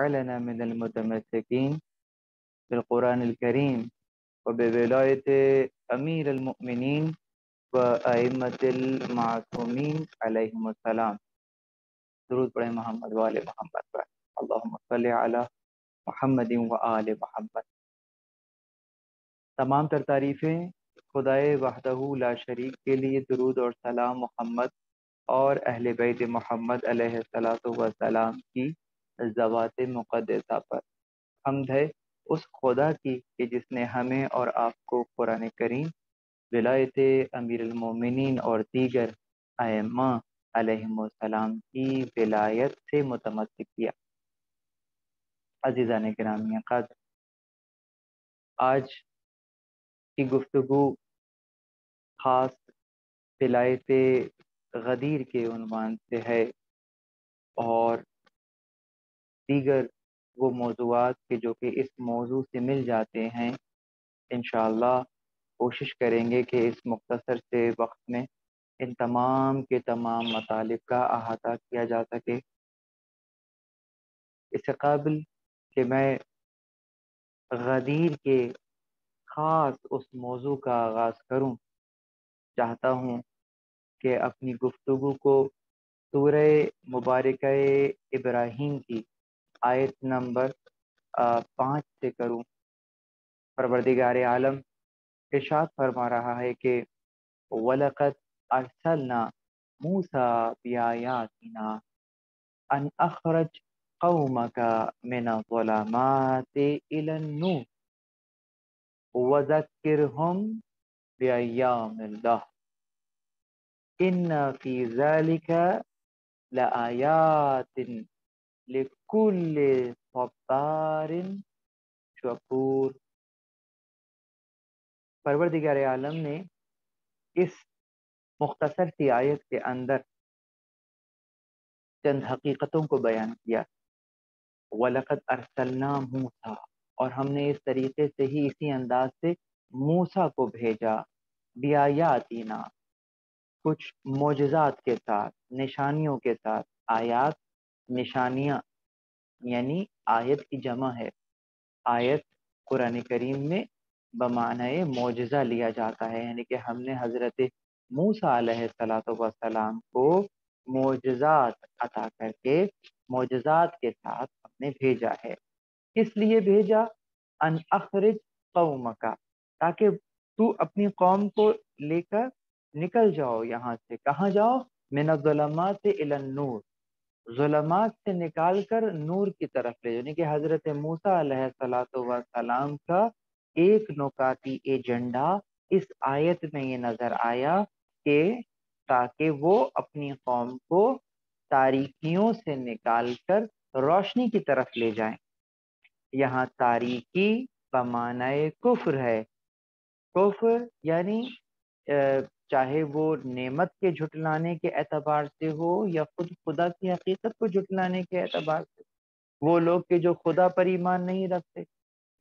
يجعلنا من المتمسكين بالقرآن الكريم وبولاية أمير المؤمنين وأئمة المعصومين عليهم السلام. درود پڑھیں محمد وآل محمد پر. اللہم صلی علی محمد و آل محمد. تمام تر تعریفیں خدائے وحدہ لا شریک کے لیے. درود اور سلام محمد اور اہل بیت محمد علیہ الصلوۃ والسلام کی ذوات مقدسہ پر. حمد ہے اس خدا کی کہ جس نے ہمیں اور آپ کو قرآن کریم، ولایت امیر المومنین اور دیگر ائمہ علیہم السلام کی ولایت سے متمسک کیا. عزیزان گرامی قدر، آج کی گفتگو خاص ولایت غدیر کے عنوان سے ہے اور دیگر وہ موضوعات کے جو کہ اس موضوع سے مل جاتے ہیں. انشاءاللہ کوشش کریں گے کہ اس مختصر سے وقت میں ان تمام کے تمام مطالب کا احاطہ کیا جا سکے. اس سے قابل کہ میں غدیر کے خاص اس موضوع کا آغاز کروں، چاہتا ہوں کہ اپنی گفتگو کو سورہ مبارکہ ابراہیم کی آیت نمبر 5 سے کروں. پروردگار عالم ارشاد فرما رہا ہے کہ وَلَقَدْ أَرْسَلْنَا مُوسَىٰ بِآيَاتِنَا أَنْ أَخْرِجْ قَوْمَكَ مِنَ الظُّلُمَاتِ إِلَى النُّورِ وَذَكِّرْهُمْ بِأَيَّامِ اللَّهِ إِنَّ فِي ذَلِكَ لَآيَاتٍ لِكُلِّ صَبَّارٍ شَكُورٍ. پروردگار عالم نے اس مختصر سی آیت کے اندر چند حقیقتوں کو بیان کیا. وَلَقَدْ أَرْسَلْنَا مُوسَىٰ، اور ہم نے اس طریقے سے ہی اسی انداز سے موسیٰ کو بھیجا. بِآیاتِنَا، کچھ معجزات کے ساتھ، نشانیوں کے ساتھ. آیات نشانیاں یعنی آیت کی جمع ہے. آیت قرآن کریم میں بمعنی معجزہ لیا جاتا ہے، یعنی کہ ہم نے حضرت موسیٰ علیہ السلام کو معجزات عطا کر کے معجزات کے ساتھ ہم نے بھیجا ہے. کس لیے بھیجا؟ ان اخرج قومک، تاکہ تو اپنی قوم کو لے کر نکل جاؤ یہاں سے. کہاں جاؤ؟ من الظلمات الی النور، ظلمات سے نکال کر نور کی طرف لے. یعنی کہ حضرت موسیٰ علیہ السلام کا ایک نکاتی ایجنڈا اس آیت میں یہ نظر آیا کہ تاکہ وہ اپنی قوم کو تاریکیوں سے نکال کر روشنی کی طرف لے جائیں. یہاں تاریکی بمعنی کفر ہے. کفر یعنی چاہے وہ نعمت کے جھٹلانے کے اعتبار سے ہو یا خود خدا کی حقیقت کو جھٹلانے کے اعتبار سے. وہ لوگ کہ جو خدا پر ایمان نہیں رکھتے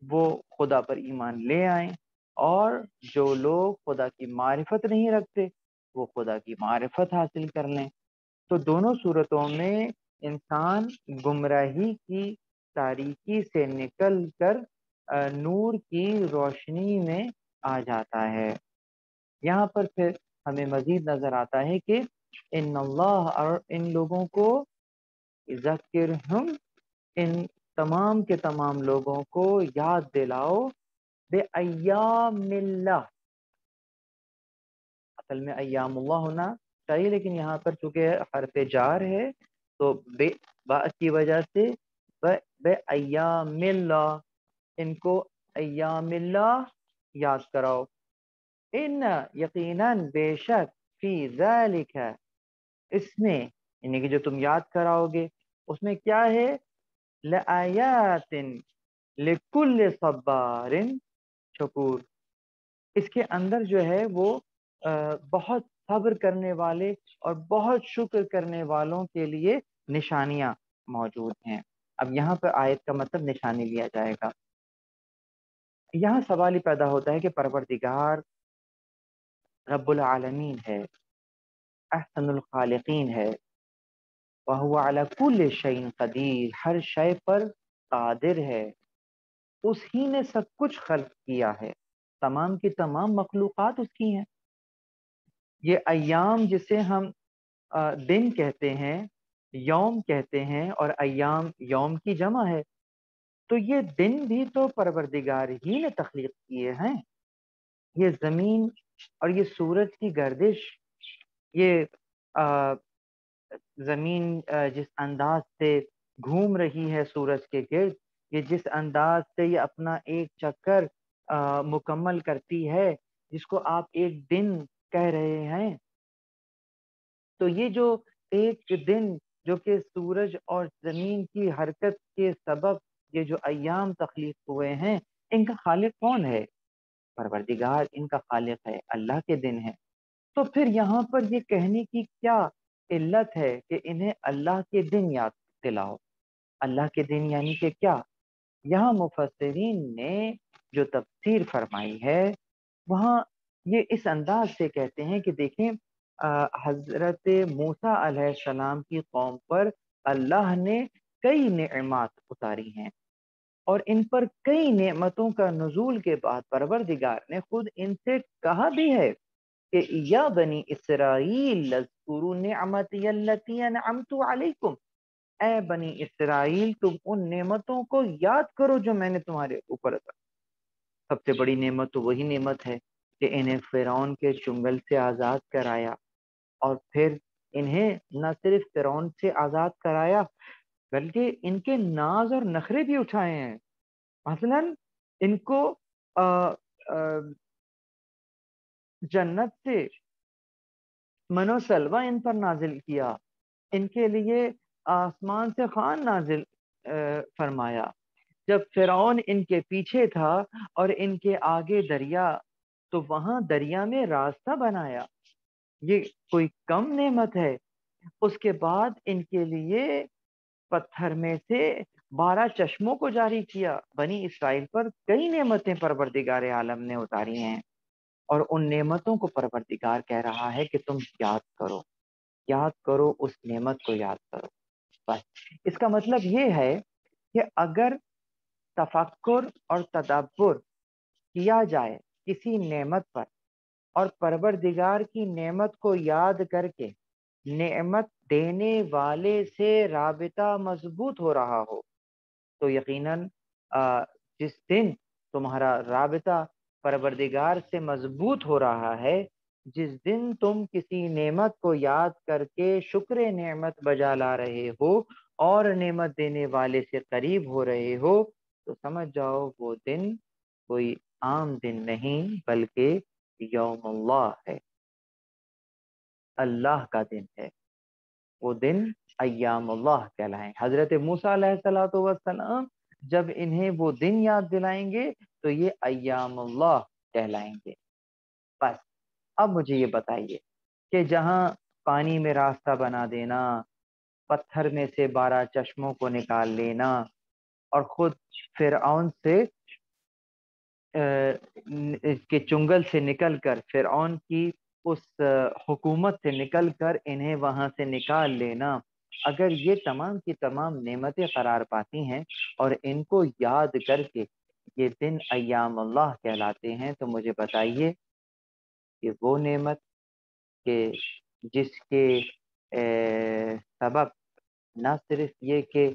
وہ خدا پر ایمان لے آئیں، اور جو لوگ خدا کی معرفت نہیں رکھتے وہ خدا کی معرفت حاصل کر لیں. تو دونوں صورتوں میں انسان گمراہی کی تاریکی سے نکل کر نور کی روشنی میں آ جاتا ہے. یہاں پر پھر ہمیں مزید نظر آتا ہے کہ ان اللہ، اور ان لوگوں کو ذکرہم، ان تمام کے تمام لوگوں کو یاد دلاؤ بے ایام اللہ. اصل میں ایام اللہ ہونا چاہیے، لیکن یہاں پر چونکہ حرف جار ہے تو بے با کی وجہ سے بے ایام اللہ، ان کو ایام اللہ یاد کراؤ. ان یقیناً بے شک فی ذالک، اس میں یعنی کہ جو تم یاد کراؤ گے اس میں کیا ہے؟ لآیات لکل صبار شکور، اس کے اندر جو ہے وہ بہت صبر کرنے والے اور بہت شکر کرنے والوں کے لیے نشانیاں موجود ہیں. اب یہاں پر آیت کا مطلب نشانی لیا جائے گا. یہاں سوال ہی پیدا ہوتا ہے کہ پروردگار رب العالمین ہے، احسن الخالقین ہے، وَهُوَ عَلَى كُلِّ شَيْءٍ قدیر، ہر شے پر قادر ہے، اس ہی نے سب کچھ خلق کیا ہے، تمام کی تمام مخلوقات اس کی ہیں۔ یہ ایام جسے ہم دن کہتے ہیں، یوم کہتے ہیں، اور ایام یوم کی جمع ہے، تو یہ دن بھی تو پروردگار ہی نے تخلیق کیے ہیں۔ یہ زمین اور یہ سورج کی گردش، یہ زمین جس انداز سے گھوم رہی ہے سورج کے گرد، یہ جس انداز سے یہ اپنا ایک چکر مکمل کرتی ہے، جس کو آپ ایک دن کہہ رہے ہیں، تو یہ جو ایک دن جو کہ سورج اور زمین کی حرکت کے سبب یہ جو ایام تخلیق ہوئے ہیں، ان کا خالق کون ہے؟ پروردگار ان کا خالق ہے، اللہ کے دن ہے۔ تو پھر یہاں پر یہ کہنے کی کیا علت ہے کہ انہیں اللہ کے دن یاد دلاؤ؟ اللہ کے دن یعنی کہ کیا؟ یہاں مفسرین نے جو تفسیر فرمائی ہے وہاں یہ اس انداز سے کہتے ہیں کہ دیکھیں، حضرت موسیٰ علیہ السلام کی قوم پر اللہ نے کئی نعمات اتاری ہیں، اور ان پر کئی نعمتوں کا نزول کے بعد پروردگار نے خود ان سے کہا بھی ہے کہ یا بنی اسرائیل اذکروا نعمتی التی انعمت علیکم، اے بنی اسرائیل تم ان نعمتوں کو یاد کرو جو میں نے تمہارے اوپر عطا۔ سب سے بڑی نعمت تو وہی نعمت ہے کہ انہیں فرعون کے چنگل سے آزاد کرایا، اور پھر انہیں نہ صرف فرعون سے آزاد کرایا بلکہ ان کے ناز اور نخرے بھی اٹھائے ہیں۔ مثلا ان کو آ آ جنت سے من و سلوہ ان پر نازل کیا، ان کے لیے آسمان سے خوان نازل فرمایا۔ جب فرعون ان کے پیچھے تھا اور ان کے آگے دریا، تو وہاں دریا میں راستہ بنایا، یہ کوئی کم نعمت ہے؟ اس کے بعد ان کے لیے پتھر میں سے 12 چشموں کو جاری کیا۔ بنی اسرائیل پر کئی نعمتیں پروردگار عالم نے اتاری ہیں، اور ان نعمتوں کو پروردگار کہہ رہا ہے کہ تم یاد کرو، یاد کرو، اس نعمت کو یاد کرو۔ بس اس کا مطلب یہ ہے کہ اگر تفکر اور تدبر کیا جائے کسی نعمت پر، اور پروردگار کی نعمت کو یاد کر کے نعمت دینے والے سے رابطہ مضبوط ہو رہا ہو، تو یقیناً جس دن تمہارا رابطہ پروردگار سے مضبوط ہو رہا ہے، جس دن تم کسی نعمت کو یاد کر کے شکر نعمت بجا لا رہے ہو اور نعمت دینے والے سے قریب ہو رہے ہو، تو سمجھ جاؤ وہ دن کوئی عام دن نہیں بلکہ یوم اللہ ہے، اللہ کا دن ہے۔ وہ دن ایام اللہ کہلائیں۔ حضرت موسیٰ علیہ السلام جب انہیں وہ دن یاد دلائیں گے تو یہ ایام اللہ کہلائیں گے۔ بس اب مجھے یہ بتائیے کہ جہاں پانی میں راستہ بنا دینا، پتھر میں سے 12 چشموں کو نکال لینا، اور خود فرعون سے کے چنگل سے نکل کر، فرعون کی اس حکومت سے نکل کر انہیں وہاں سے نکال لینا، اگر یہ تمام کی تمام نعمتیں قرار پاتی ہیں اور ان کو یاد کر کے یہ دن ایام اللہ کہلاتے ہیں، تو مجھے بتائیے کہ وہ نعمت کہ جس کے سبب نہ صرف یہ کہ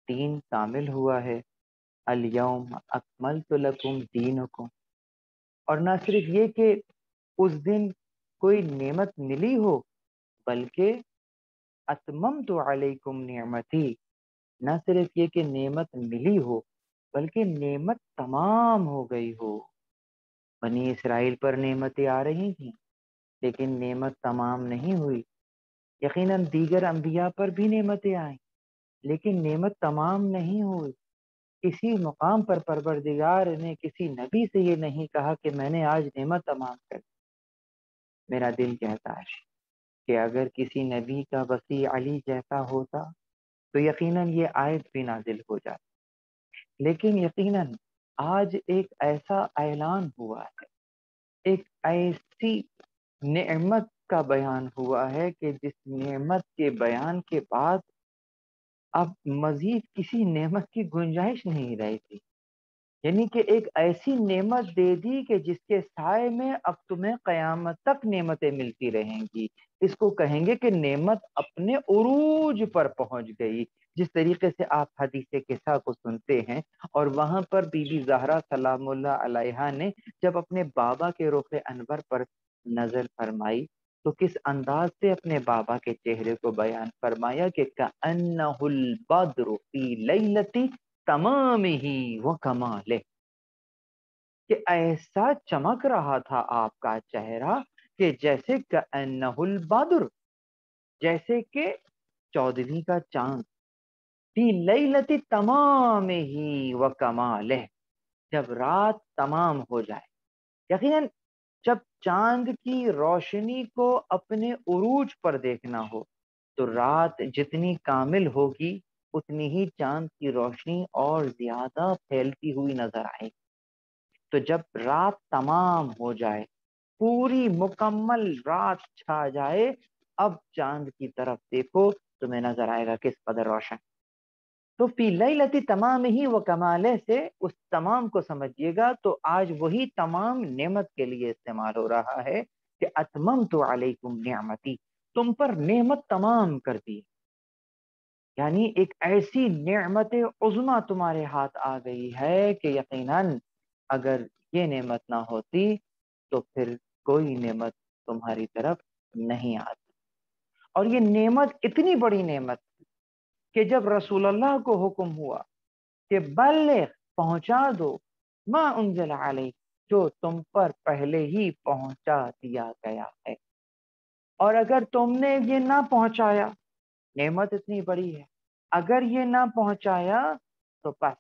دین کامل ہوا ہے، الیوم اکملت لکم دینکم، اور نہ صرف یہ کہ اس دن کوئی نعمت ملی ہو، بلکہ اتممت علیکم نعمتی، نہ صرف یہ کہ نعمت ملی ہو بلکہ نعمت تمام ہو گئی ہو۔ بنی اسرائیل پر نعمتیں آ رہی تھیں لیکن نعمت تمام نہیں ہوئی، یقیناً دیگر انبیاء پر بھی نعمتیں آئیں لیکن نعمت تمام نہیں ہوئی۔ کسی مقام پر پروردگار نے کسی نبی سے یہ نہیں کہا کہ میں نے آج نعمت تمام کر دی۔ میرا دل کہتا ہے کہ اگر کسی نبی کا وسیع علی جیسا ہوتا تو یقیناً یہ آیت بھی نازل ہو جاتی، لیکن یقیناً آج ایک ایسا اعلان ہوا ہے، ایک ایسی نعمت کا بیان ہوا ہے کہ جس نعمت کے بیان کے بعد اب مزید کسی نعمت کی گنجائش نہیں رہی تھی، یعنی کہ ایک ایسی نعمت دے دی کہ جس کے سائے میں اب تمہیں قیامت تک نعمتیں ملتی رہیں گی۔ اس کو کہیں گے کہ نعمت اپنے عروج پر پہنچ گئی۔ جس طریقے سے آپ حدیث قصہ کو سنتے ہیں اور وہاں پر بی بی زہرا سلام اللہ علیہا نے جب اپنے بابا کے رخ انور پر نظر فرمائی تو کس انداز سے اپنے بابا کے چہرے کو بیان فرمایا کہ کأنہ البدر فی لیلتی تمام ہی وہ کمال، کہ ایسا چمک رہا تھا آپ کا چہرہ کہ جیسے کأنہ البدر، جیسے کہ 14ویں کا چاند، فی لیلتی تمام ہی و کمال، جب رات تمام ہو جائے۔ یقیناً جب چاند کی روشنی کو اپنے عروج پر دیکھنا ہو تو رات جتنی کامل ہوگی اتنی ہی چاند کی روشنی اور زیادہ پھیلتی ہوئی نظر آئے گی۔ تو جب رات تمام ہو جائے، پوری مکمل رات چھا جائے، اب چاند کی طرف دیکھو تمہیں نظر آئے گا کس قدر روشن۔ تو فی لیلتی تمام ہی وہ کمالے سے اس تمام کو سمجھیے گا تو آج وہی تمام نعمت کے لیے استعمال ہو رہا ہے کہ اتممت علیکم نعمتی، تم پر نعمت تمام کر دی، یعنی ایک ایسی نعمت عظما تمہارے ہاتھ آ گئی ہے کہ یقیناً اگر یہ نعمت نہ ہوتی تو پھر کوئی نعمت تمہاری طرف نہیں آتی۔ اور یہ نعمت اتنی بڑی نعمت کہ جب رسول اللہ کو حکم ہوا کہ بلغ، پہنچا دو، ما انزل علیک، جو تم پر پہلے ہی پہنچا دیا گیا ہے، اور اگر تم نے یہ نہ پہنچایا، نعمت اتنی بڑی ہے، اگر یہ نہ پہنچایا تو بس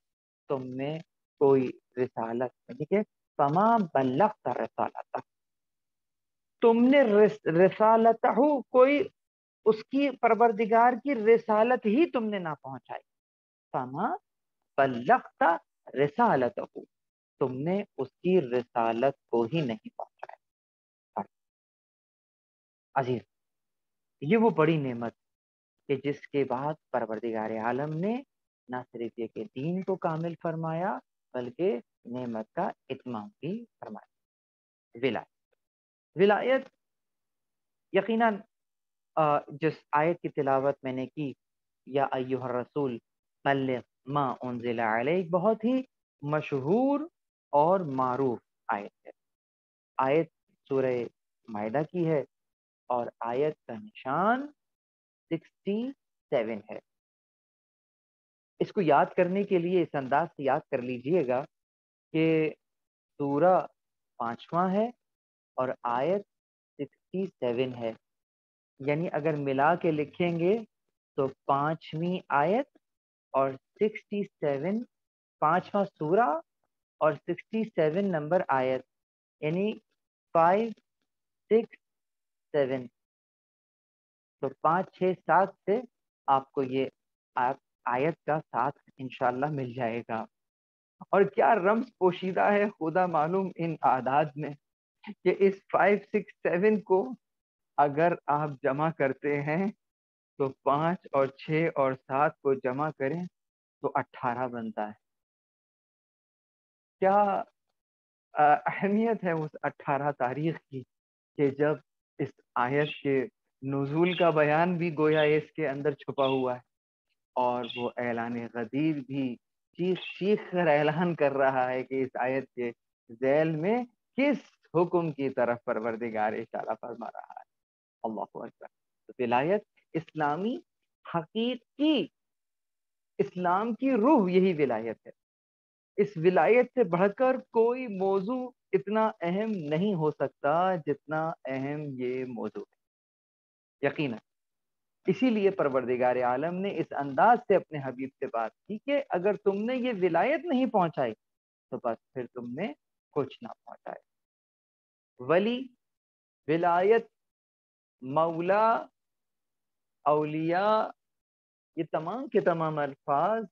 تم میں کوئی رسالت نہیں ہے، فما بلغت رسالتہ، تم نے رسالتہ، کوئی اس کی پروردگار کی رسالت ہی تم نے نہ پہنچائی، فما بلغت رسالتہ، تم نے اس کی رسالت کو ہی نہیں پہنچایا۔ عزیز، یہ وہ بڑی نعمت کہ جس کے بعد پروردگار عالم نے نہ صرف یہ کہ دین کو کامل فرمایا بلکہ نعمت کا اتمام بھی فرمایا۔ ولایت، ولایت یقیناً جس آیت کی تلاوت میں نے کی، یا ایھا الرسول بلغ ما انزل علیک، بہت ہی مشہور اور معروف آیت ہے۔ آیت سورہ مائدہ کی ہے اور آیت کا نشان 67 ہے۔ اس کو یاد کرنے کے لیے اس انداز سے یاد کر لیجئے گا کہ سورہ 5واں ہے اور آیت 67 ہے، یعنی اگر ملا کے لکھیں گے تو 5ویں آیت اور 67، 5واں سورہ اور 67 نمبر آیت، یعنی 5، 6، 7، تو 5، 6، 7 سے آپ کو یہ آیت کا ساتھ انشاءاللہ مل جائے گا۔ اور کیا رمز پوشیدہ ہے خدا معلوم ان اعداد میں، کہ اس 5، 6، 7 کو اگر آپ جمع کرتے ہیں تو 5 اور 6 اور 7 کو جمع کریں تو 18 بنتا ہے۔ کیا اہمیت ہے اس 18 تاریخ کی کہ جب اس آیت کے نزول کا بیان بھی گویا اس کے اندر چھپا ہوا ہے، اور وہ اعلان غدیر بھی چیخ چیخ کر اعلان کر رہا ہے کہ اس آیت کے ذیل میں کس حکم کی طرف پروردگار اشارہ فرما رہا ہے۔ اللہ اکبر۔ تو ولایت اسلامی حقیقی، اسلام کی روح یہی ولایت ہے۔ اس ولایت سے بڑھ کر کوئی موضوع اتنا اہم نہیں ہو سکتا جتنا اہم یہ موضوع ہے، یقیناً۔ اسی لیے پروردگار عالم نے اس انداز سے اپنے حبیب سے بات کی کہ اگر تم نے یہ ولایت نہیں پہنچائی تو بس پھر تم نے کچھ نہ پہنچائے۔ ولی، ولایت، مولا، اولیاء، یہ تمام کے تمام الفاظ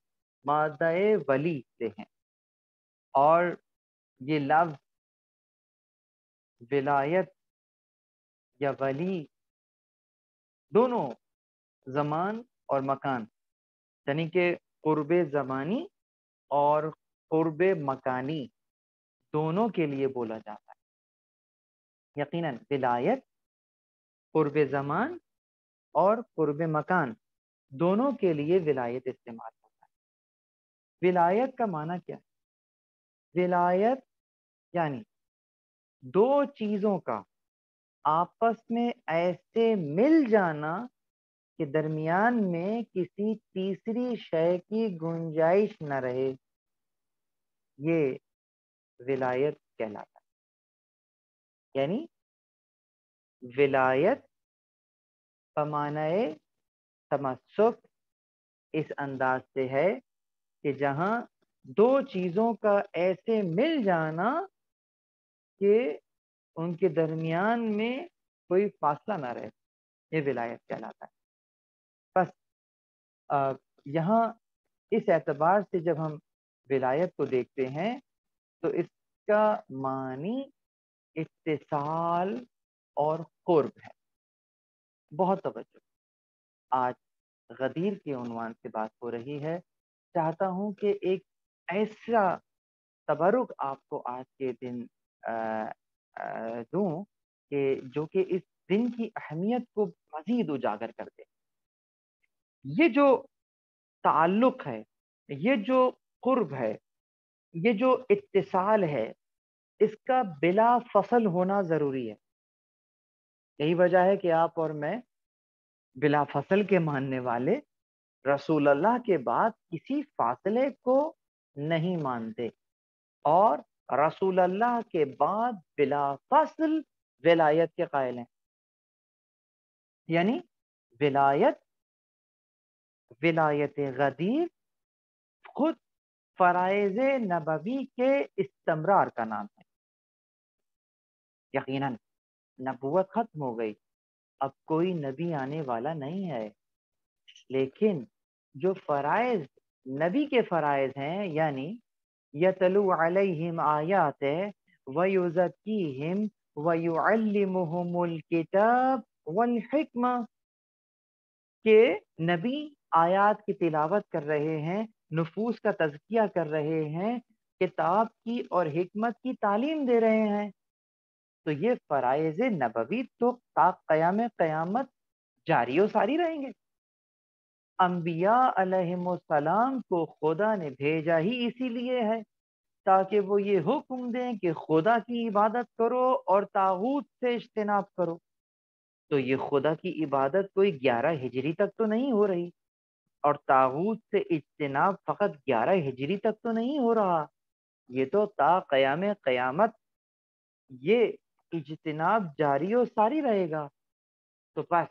مادہ ولی سے ہیں، اور یہ لفظ ولایت یا ولی دونوں زمان اور مکان یعنی کہ قرب زمانی اور قرب مکانی دونوں کے لیے بولا جاتا ہے. یقیناً ولایت قرب زمان اور قرب مکان دونوں کے لیے ولایت استعمال ہوتا ہے. ولایت کا معنی کیا ہے؟ ولایت یعنی دو چیزوں کا آپس میں ایسے مل جانا کہ درمیان میں کسی تیسری شے کی گنجائش نہ رہے، یہ ولایت کہلاتا ہے. یعنی ولایت بمعنی تمسک اس انداز سے ہے کہ جہاں دو چیزوں کا ایسے مل جانا کہ ان کے درمیان میں کوئی فاصلہ نہ رہے، یہ ولایت کہلاتا ہے. بس یہاں اس اعتبار سے جب ہم ولایت کو دیکھتے ہیں تو اس کا معنی اتصال اور قرب ہے. بہت توجہ، آج غدیر کے عنوان سے بات ہو رہی ہے. چاہتا ہوں کہ ایک ایسا تبرک آپ کو آج کے دن دوں کہ جو کہ اس دن کی اہمیت کو مزید اجاگر کر دے. یہ جو تعلق ہے، یہ جو قرب ہے، یہ جو اتصال ہے، اس کا بلا فصل ہونا ضروری ہے. یہی وجہ ہے کہ آپ اور میں بلا فصل کے ماننے والے رسول اللہ کے بعد کسی فاصلے کو نہیں مانتے، اور رسول اللہ کے بعد بلا فصل ولایت کے قائل ہیں. یعنی ولایت غدیر خود فرائض نبوی کے استمرار کا نام ہے. یقیناً نبوت ختم ہو گئی، اب کوئی نبی آنے والا نہیں ہے، لیکن جو فرائض نبی کے فرائض ہیں، یعنی یتلو علیہم آیات ویزکیہم ویعلمہم الکتاب والحکمہ، کہ نبی آیات کی تلاوت کر رہے ہیں، نفوس کا تزکیہ کر رہے ہیں، کتاب کی اور حکمت کی تعلیم دے رہے ہیں. تو یہ فرائض نبوی تو تا قیام قیامت جاری و ساری رہیں گے. انبیاء علیہم السلام کو خدا نے بھیجا ہی اسی لیے ہے تاکہ وہ یہ حکم دیں کہ خدا کی عبادت کرو اور طاغوت سے اجتناب کرو. تو یہ خدا کی عبادت کوئی 11 ہجری تک تو نہیں ہو رہی، اور طاغوت سے اجتناب فقط 11 ہجری تک تو نہیں ہو رہا، یہ تو تا قیام قیامت یہ اجتناب جاری و ساری رہے گا. تو بس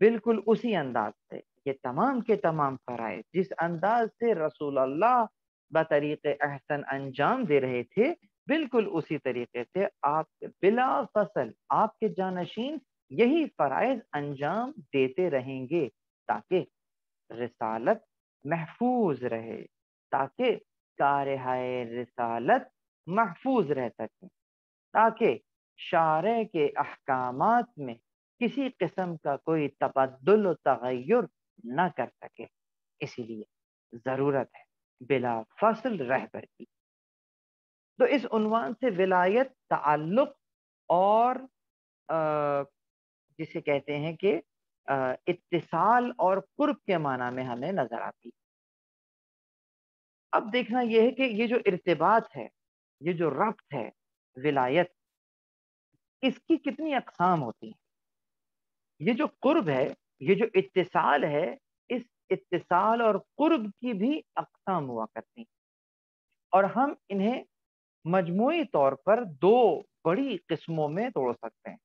بالکل اسی انداز سے یہ تمام کے تمام فرائض جس انداز سے رسول اللہ بطریق احسن انجام دے رہے تھے، بالکل اسی طریقے سے آپ کے بلا فصل آپ کے جانشین یہی فرائض انجام دیتے رہیں گے تاکہ رسالت محفوظ رہے، تاکہ کارہائے رسالت محفوظ رہ سکے، تاکہ شارع کے احکامات میں کسی قسم کا کوئی تبدل و تغیر نہ کر سکے. اسی لیے ضرورت ہے بلا فصل رہبر کی. تو اس عنوان سے ولایت تعلق اور جسے کہتے ہیں کہ اتصال اور قرب کے معنی میں ہمیں نظر آتی. اب دیکھنا یہ ہے کہ یہ جو ارتباط ہے، یہ جو ربط ہے، ولایت، اس کی کتنی اقسام ہوتی ہیں. یہ جو قرب ہے، یہ جو اتصال ہے، اس اتصال اور قرب کی بھی اقسام ہوا کرتی ہیں، اور ہم انہیں مجموعی طور پر دو بڑی قسموں میں توڑ سکتے ہیں.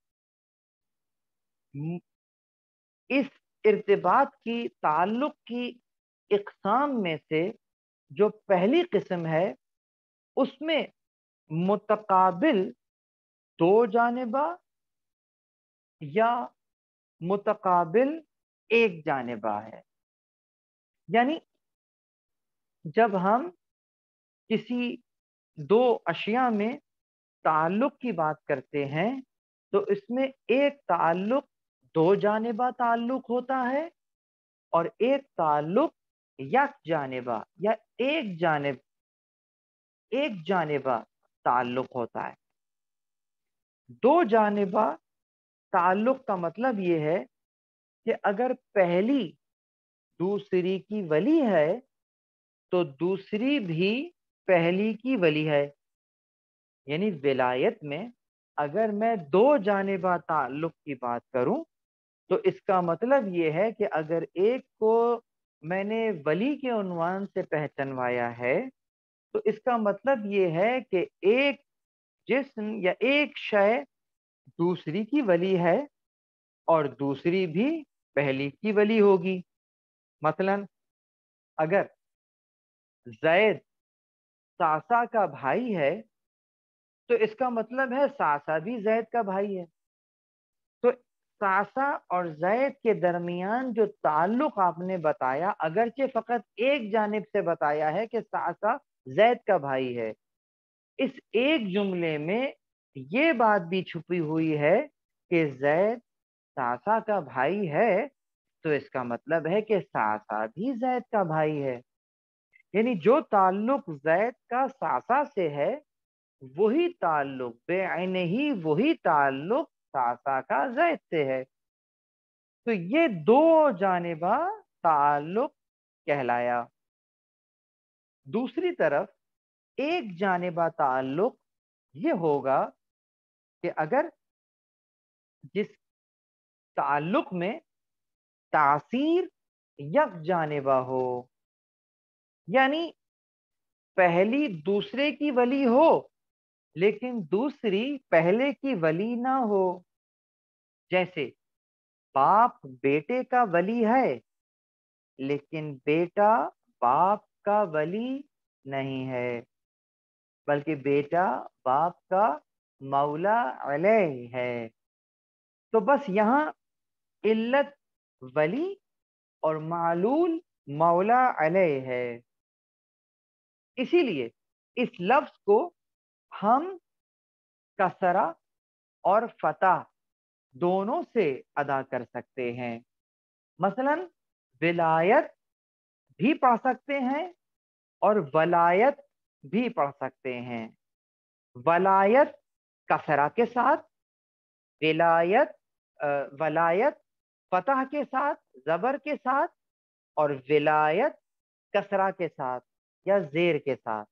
اس ارتباط کی تعلق کی اقسام میں سے جو پہلی قسم ہے، اس میں متقابل دو جانبہ یا متقابل ایک جانبہ ہے. یعنی جب ہم کسی دو اشیاء میں تعلق کی بات کرتے ہیں تو اس میں ایک تعلق دو جانبہ تعلق ہوتا ہے، اور ایک تعلق یک جانبہ یا ایک جانبہ تعلق ہوتا ہے. دو جانبہ تعلق کا مطلب یہ ہے کہ اگر پہلی دوسری کی ولی ہے تو دوسری بھی پہلی کی ولی ہے. یعنی ولایت میں اگر میں دو جانبہ تعلق کی بات کروں تو اس کا مطلب یہ ہے کہ اگر ایک کو میں نے ولی کے عنوان سے پہچانوایا ہے تو اس کا مطلب یہ ہے کہ ایک جسم یا ایک شے دوسری کی ولی ہے اور دوسری بھی پہلی کی ولی ہوگی. مثلا اگر زید ساسا کا بھائی ہے تو اس کا مطلب ہے ساسا بھی زید کا بھائی ہے. تو ساسا اور زید کے درمیان جو تعلق آپ نے بتایا اگرچہ فقط ایک جانب سے بتایا ہے کہ ساسا زید کا بھائی ہے، اس ایک جملے میں یہ بات بھی چھپی ہوئی ہے کہ زید ساسا کا بھائی ہے تو اس کا مطلب ہے کہ ساسا بھی زید کا بھائی ہے. یعنی جو تعلق زید کا ساسا سے ہے وہی تعلق بے عین ہی وہی تعلق ساسا کا زید سے ہے. تو یہ دو جانبہ تعلق کہلایا. دوسری طرف ایک جانبہ تعلق یہ ہوگا کہ اگر جس تعلق میں تاثیر یک جانبہ ہو، یعنی پہلی دوسرے کی ولی ہو لیکن دوسری پہلے کی ولی نہ ہو. جیسے باپ بیٹے کا ولی ہے لیکن بیٹا باپ کا ولی نہیں ہے بلکہ بیٹا باپ کا مولا علیہ ہے. تو بس یہاں علت ولی اور معلول مولا علیہ ہے. اسی لیے اس لفظ کو ہم کسرہ اور فتح دونوں سے ادا کر سکتے ہیں. مثلا ولایت بھی پڑھ سکتے ہیں اور ولایت بھی پڑھ سکتے ہیں. ولایت کسرہ کے ساتھ، ولایت فتح کے ساتھ زبر کے ساتھ، اور ولایت کسرہ کے ساتھ یا زیر کے ساتھ.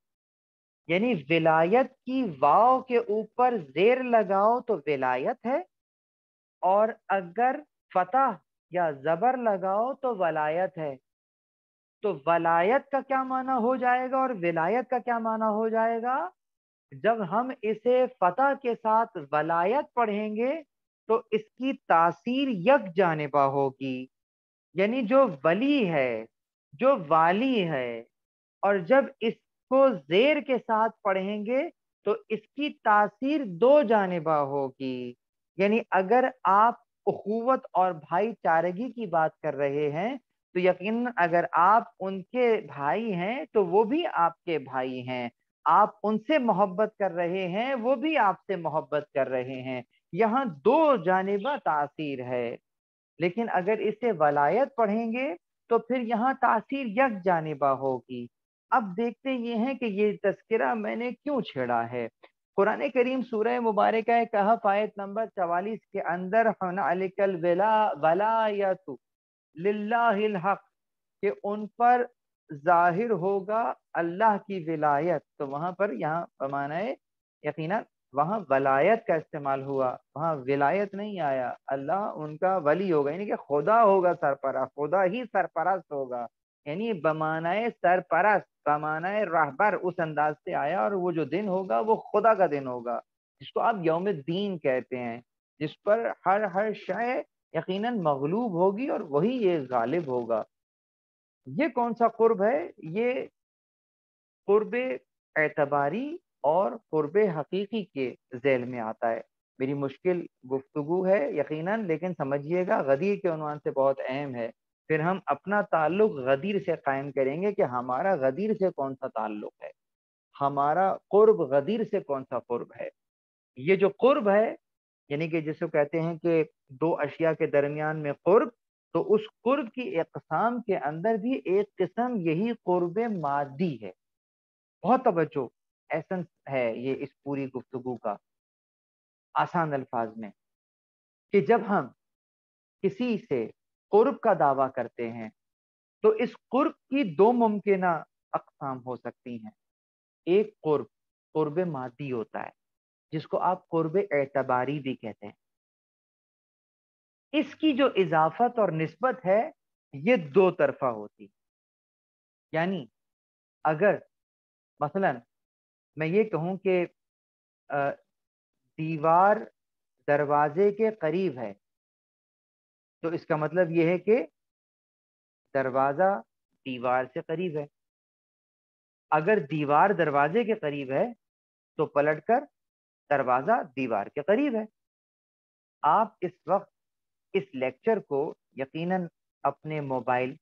یعنی ولایت کی واو کے اوپر زیر لگاؤ تو ولایت ہے، اور اگر فتح یا زبر لگاؤ تو ولایت ہے. تو ولایت کا کیا معنی ہو جائے گا اور ولایت کا کیا معنی ہو جائے گا؟ جب ہم اسے فتح کے ساتھ ولایت پڑھیں گے تو اس کی تاثیر یک جانبہ ہوگی. یعنی جو ولی ہے، جو والی ہے، اور جب اس کو زیر کے ساتھ پڑھیں گے تو اس کی تاثیر دو جانبہ ہوگی. یعنی اگر آپ اخوت اور بھائی چارگی کی بات کر رہے ہیں تو یقیناً اگر آپ ان کے بھائی ہیں تو وہ بھی آپ کے بھائی ہیں. آپ ان سے محبت کر رہے ہیں وہ بھی آپ سے محبت کر رہے ہیں. یہاں دو جانبہ تاثیر ہے. لیکن اگر اسے ولایت پڑھیں گے تو پھر یہاں تاثیر یک جانبہ ہوگی. اب دیکھتے یہ ہیں کہ یہ تذکرہ میں نے کیوں چھیڑا ہے. قرآن کریم سورہ مبارکہ کہف آیت نمبر 44 کے اندر هنالک الولایۃ للہ الحق کہ ان پر ظاہر ہوگا اللہ کی ولایت. تو وہاں پر یہاں بمعنی یقیناً وہاں ولایت کا استعمال ہوا، وہاں ولایت نہیں آیا. اللہ ان کا ولی ہوگا یعنی کہ خدا ہوگا سرپرست، خدا ہی سرپرست ہوگا. یعنی بمعنی سرپرست، بمعنی رہبر اس انداز سے آیا، اور وہ جو دن ہوگا وہ خدا کا دن ہوگا جس کو آپ یوم الدین کہتے ہیں، جس پر ہر شے یقیناً مغلوب ہوگی اور وہی یہ غالب ہوگا. یہ کون سا قرب ہے؟ یہ قرب اعتباری اور قرب حقیقی کے ذیل میں آتا ہے. میری مشکل گفتگو ہے یقیناً، لیکن سمجھیے گا غدیر کے عنوان سے بہت اہم ہے. پھر ہم اپنا تعلق غدیر سے قائم کریں گے کہ ہمارا غدیر سے کون سا تعلق ہے، ہمارا قرب غدیر سے کون سا قرب ہے. یہ جو قرب ہے یعنی کہ جس کو کہتے ہیں کہ دو اشیاء کے درمیان میں قرب، تو اس قرب کی اقسام کے اندر بھی ایک قسم یہی قرب مادی ہے. بہت توجہ، ایسنس ہے یہ اس پوری گفتگو کا آسان الفاظ میں، کہ جب ہم کسی سے قرب کا دعویٰ کرتے ہیں تو اس قرب کی دو ممکنہ اقسام ہو سکتی ہیں. ایک قرب قرب مادی ہوتا ہے، جس کو آپ قرب اعتباری بھی کہتے ہیں. اس کی جو اضافت اور نسبت ہے یہ دو طرفہ ہوتی. یعنی اگر مثلا میں یہ کہوں کہ دیوار دروازے کے قریب ہے، تو اس کا مطلب یہ ہے کہ دروازہ دیوار سے قریب ہے. اگر دیوار دروازے کے قریب ہے تو پلٹ کر دروازہ دیوار کے قریب ہے. آپ اس وقت اس لیکچر کو یقیناً اپنے موبائل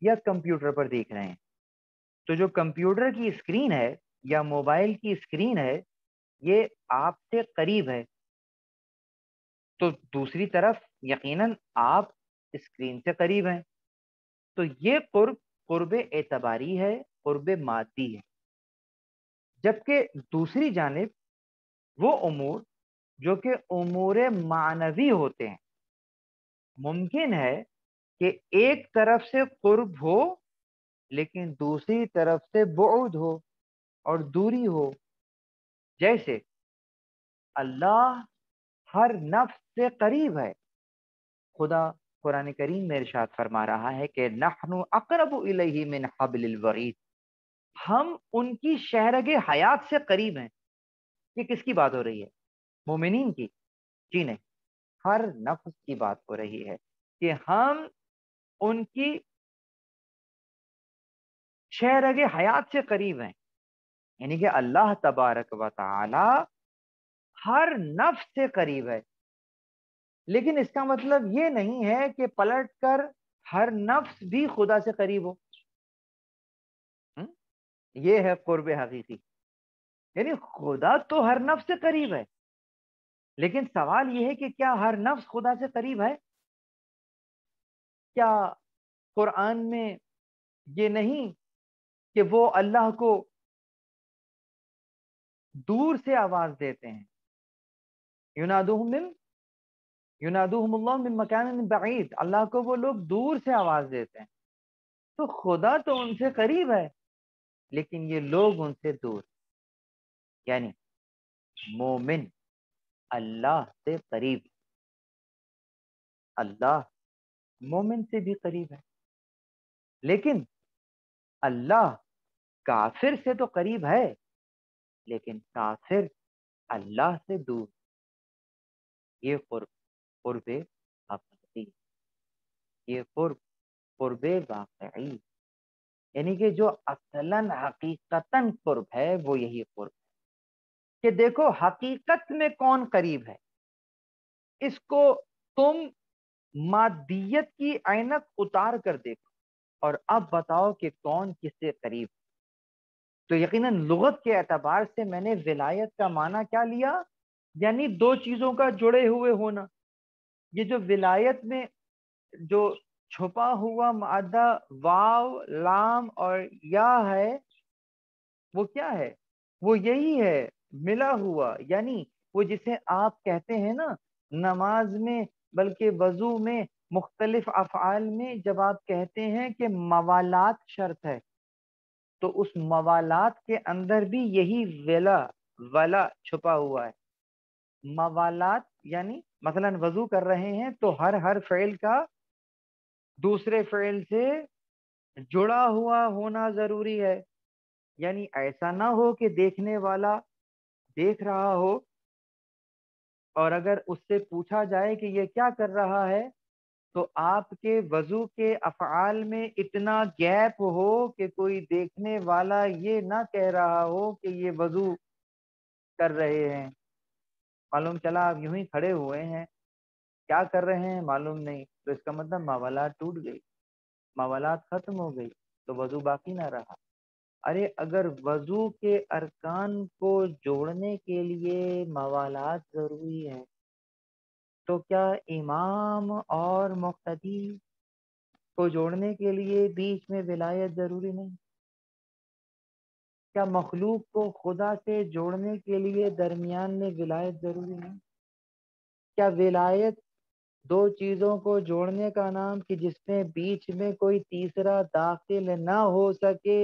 یا کمپیوٹر پر دیکھ رہے ہیں. تو جو کمپیوٹر کی اسکرین ہے یا موبائل کی اسکرین ہے یہ آپ سے قریب ہے، تو دوسری طرف یقیناً آپ اسکرین سے قریب ہیں. تو یہ قرب قرب اعتباری ہے، قرب مادی ہے. جبکہ دوسری جانب وہ امور جو کہ امور معنوی ہوتے ہیں، ممکن ہے کہ ایک طرف سے قرب ہو لیکن دوسری طرف سے بعد ہو اور دوری ہو. جیسے اللہ ہر نفس سے قریب ہے. خدا قرآن کریم میں ارشاد فرما رہا ہے کہ نحن اقرب الیہ من حبل الورید، ہم ان کی شہرگ حیات سے قریب ہیں. یہ کس کی بات ہو رہی ہے؟ مومنین کی؟ جی نہیں، ہر نفس کی بات ہو رہی ہے کہ ہم ان کی شہرگ حیات سے قریب ہیں. یعنی کہ اللہ تبارک و تعالی ہر نفس سے قریب ہے. لیکن اس کا مطلب یہ نہیں ہے کہ پلٹ کر ہر نفس بھی خدا سے قریب ہو. یہ ہے قرب حقیقی. یعنی خدا تو ہر نفس سے قریب ہے، لیکن سوال یہ ہے کہ کیا ہر نفس خدا سے قریب ہے؟ کیا قرآن میں یہ نہیں کہ وہ اللہ کو دور سے آواز دیتے ہیں؟ ینادوہم اللہ من مکان بعید، اللہ کو وہ لوگ دور سے آواز دیتے ہیں. تو خدا تو ان سے قریب ہے لیکن یہ لوگ ان سے دور. یعنی مومن اللہ سے قریب، اللہ مومن سے بھی قریب ہے. لیکن اللہ کافر سے تو قریب ہے لیکن کافر اللہ سے دور. یہ قرب قرب حقیقی، یہ قرب قرب واقعی. یعنی کہ جو اصلاً حقیقتاً قرب ہے وہ یہی قرب ہے کہ دیکھو حقیقت میں کون قریب ہے. اس کو تم مادیت کی عینک اتار کر دیکھو اور اب بتاؤ کہ کون کس سے قریب. تو یقیناً لغت کے اعتبار سے میں نے ولایت کا معنی کیا لیا؟ یعنی دو چیزوں کا جڑے ہوئے ہونا. یہ جو ولایت میں جو چھپا ہوا مادہ واو لام اور یا ہے وہ کیا ہے؟ وہ یہی ہے ملا ہوا. یعنی وہ جسے آپ کہتے ہیں نا نماز میں بلکہ وضو میں مختلف افعال میں جب آپ کہتے ہیں کہ موالات شرط ہے، تو اس موالات کے اندر بھی یہی ولا چھپا ہوا ہے. موالات یعنی مثلا وضو کر رہے ہیں تو ہر فعل کا دوسرے فعل سے جڑا ہوا ہونا ضروری ہے. یعنی ایسا نہ ہو کہ دیکھنے والا دیکھ رہا ہو اور اگر اس سے پوچھا جائے کہ یہ کیا کر رہا ہے تو آپ کے وضو کے افعال میں اتنا گیپ ہو کہ کوئی دیکھنے والا یہ نہ کہہ رہا ہو کہ یہ وضو کر رہے ہیں. معلوم چلا آپ یوں ہی کھڑے ہوئے ہیں، کیا کر رہے ہیں معلوم نہیں، تو اس کا مطلب موالات ٹوٹ گئی، موالات ختم ہو گئی تو وضو باقی نہ رہا. ارے اگر وضو کے ارکان کو جوڑنے کے لیے موالات ضروری ہے تو کیا امام اور مقتدی کو جوڑنے کے لیے بیچ میں ولایت ضروری نہیں؟ کیا مخلوق کو خدا سے جوڑنے کے لیے درمیان میں ولایت ضروری نہیں؟ کیا ولایت دو چیزوں کو جوڑنے کا نام کہ جس میں بیچ میں کوئی تیسرا داخل نہ ہو سکے؟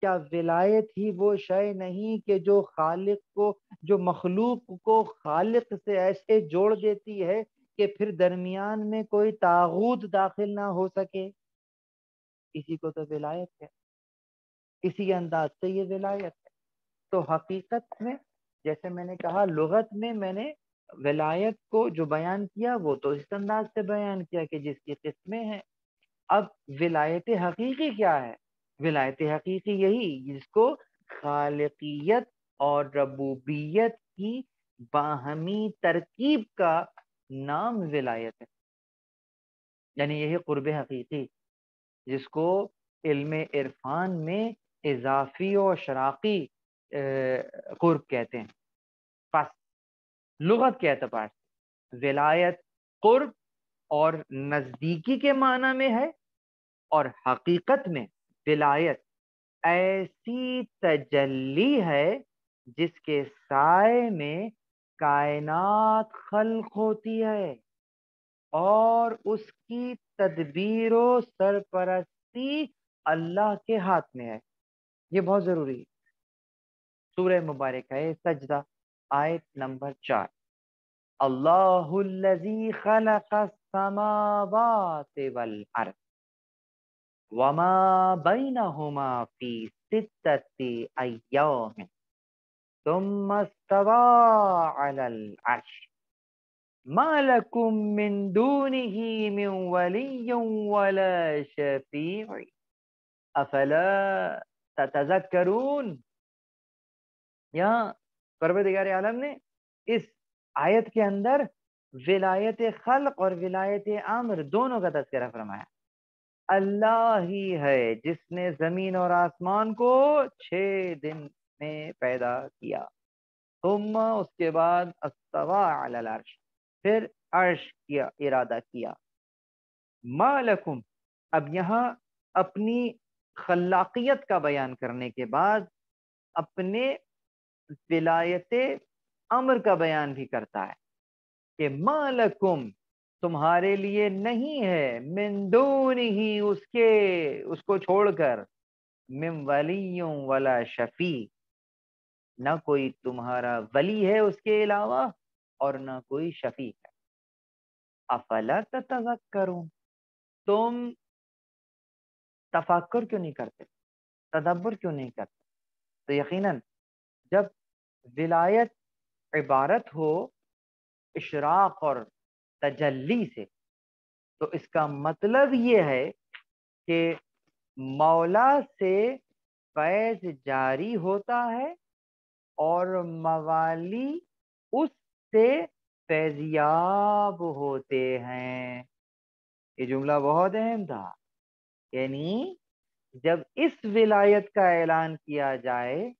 کیا ولایت ہی وہ شے نہیں کہ جو خالق کو، جو مخلوق کو خالق سے ایسے جوڑ دیتی ہے کہ پھر درمیان میں کوئی طاغوت داخل نہ ہو سکے؟ اسی کو تو ولایت ہے، اسی انداز سے یہ ولایت ہے۔ تو حقیقت میں جیسے میں نے کہا، لغت میں میں نے ولایت کو جو بیان کیا وہ تو اس انداز سے بیان کیا کہ جس کی قسمیں ہیں۔ اب ولایت حقیقی کیا ہے؟ ولایت حقیقی یہی جس کو خالقیت اور ربوبیت کی باہمی ترکیب کا نام ولایت ہے، یعنی یہی قرب حقیقی جس کو علم عرفان میں اضافی و اشراقی قرب کہتے ہیں۔ بس لغت کے اعتبار سے ولایت قرب اور نزدیکی کے معنی میں ہے، اور حقیقت میں ولایت ایسی تجلی ہے جس کے سائے میں کائنات خلق ہوتی ہے اور اس کی تدبیر و سرپرستی اللہ کے ہاتھ میں ہے۔ یہ بہت ضروری ہے۔ سورہ مبارکہ ہے سجدہ، آیت نمبر 4، اللہ الذی خلق السماوات والارض وما بینہما فی ستۃ ایام ثم استوى علی العرش ما لکم من دونہ من ولی ولا شفیع افلا تتذکرون۔ یہاں پروردگار عالم نے اس آیت کے اندر ولایت خلق اور ولایت امر دونوں کا تذکرہ فرمایا۔ اللہ ہی ہے جس نے زمین اور آسمان کو 6 دن میں پیدا کیا، ثم اس کے بعد استوى علی العرش، پھر عرش کیا ارادہ کیا۔ ما لکم، اب یہاں اپنی خلاقیت کا بیان کرنے کے بعد اپنے ولایت امر کا بیان بھی کرتا ہے کہ ما لکم، تمہارے لیے نہیں ہے، من دونہ، اس کو چھوڑ کر، من ولی ولا شفیع، نہ کوئی تمہارا ولی ہے اس کے علاوہ اور نہ کوئی شفیع ہے۔ افلا تتذکرون، تم تفکر کیوں نہیں کرتے، تدبر کیوں نہیں کرتے؟ تو یقیناً جب ولایت عبارت ہو اشراق اور تجلی سے، تو اس کا مطلب یہ ہے کہ مولا سے فیض جاری ہوتا ہے اور موالی اس سے فیضیاب ہوتے ہیں۔ یہ جملہ بہت اہم تھا، یعنی جب اس ولایت کا اعلان کیا جائے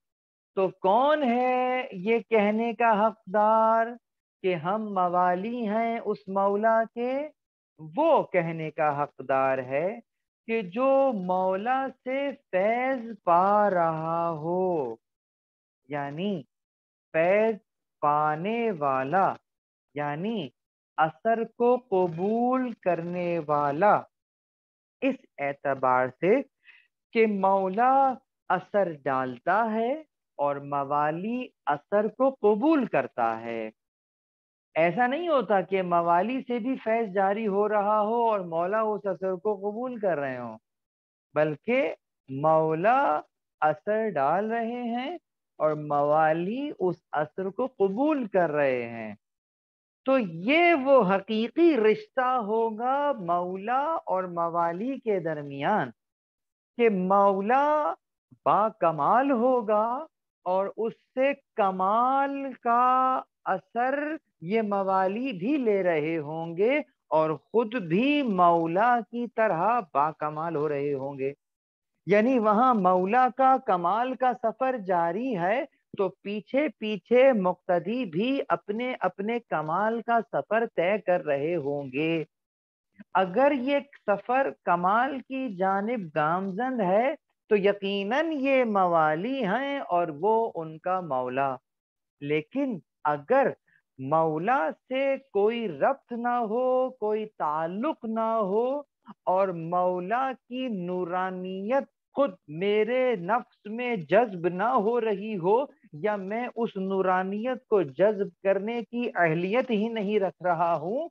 تو کون ہے یہ کہنے کا حقدار کہ ہم موالی ہیں اس مولا کے؟ وہ کہنے کا حقدار ہے کہ جو مولا سے فیض پا رہا ہو، یعنی فیض پانے والا، یعنی اثر کو قبول کرنے والا، اس اعتبار سے کہ مولا اثر ڈالتا ہے اور موالی اثر کو قبول کرتا ہے۔ ایسا نہیں ہوتا کہ موالی سے بھی فیض جاری ہو رہا ہو اور مولا اس اثر کو قبول کر رہے ہوں، بلکہ مولا اثر ڈال رہے ہیں اور موالی اس اثر کو قبول کر رہے ہیں۔ تو یہ وہ حقیقی رشتہ ہوگا مولا اور موالی کے درمیان کہ مولا با کمال ہوگا اور اس سے کمال کا اثر یہ موالی بھی لے رہے ہوں گے اور خود بھی مولا کی طرح با کمال ہو رہے ہوں گے۔ یعنی وہاں مولا کا کمال کا سفر جاری ہے تو پیچھے پیچھے مقتدی بھی اپنے اپنے کمال کا سفر طے کر رہے ہوں گے۔ اگر یہ سفر کمال کی جانب گامزن ہے تو یقیناً یہ موالی ہیں اور وہ ان کا مولا. لیکن اگر مولا سے کوئی ربط نہ ہو، کوئی تعلق نہ ہو، اور مولا کی نورانیت خود میرے نفس میں جذب نہ ہو رہی ہو، یا میں اس نورانیت کو جذب کرنے کی اہلیت ہی نہیں رکھ رہا ہوں،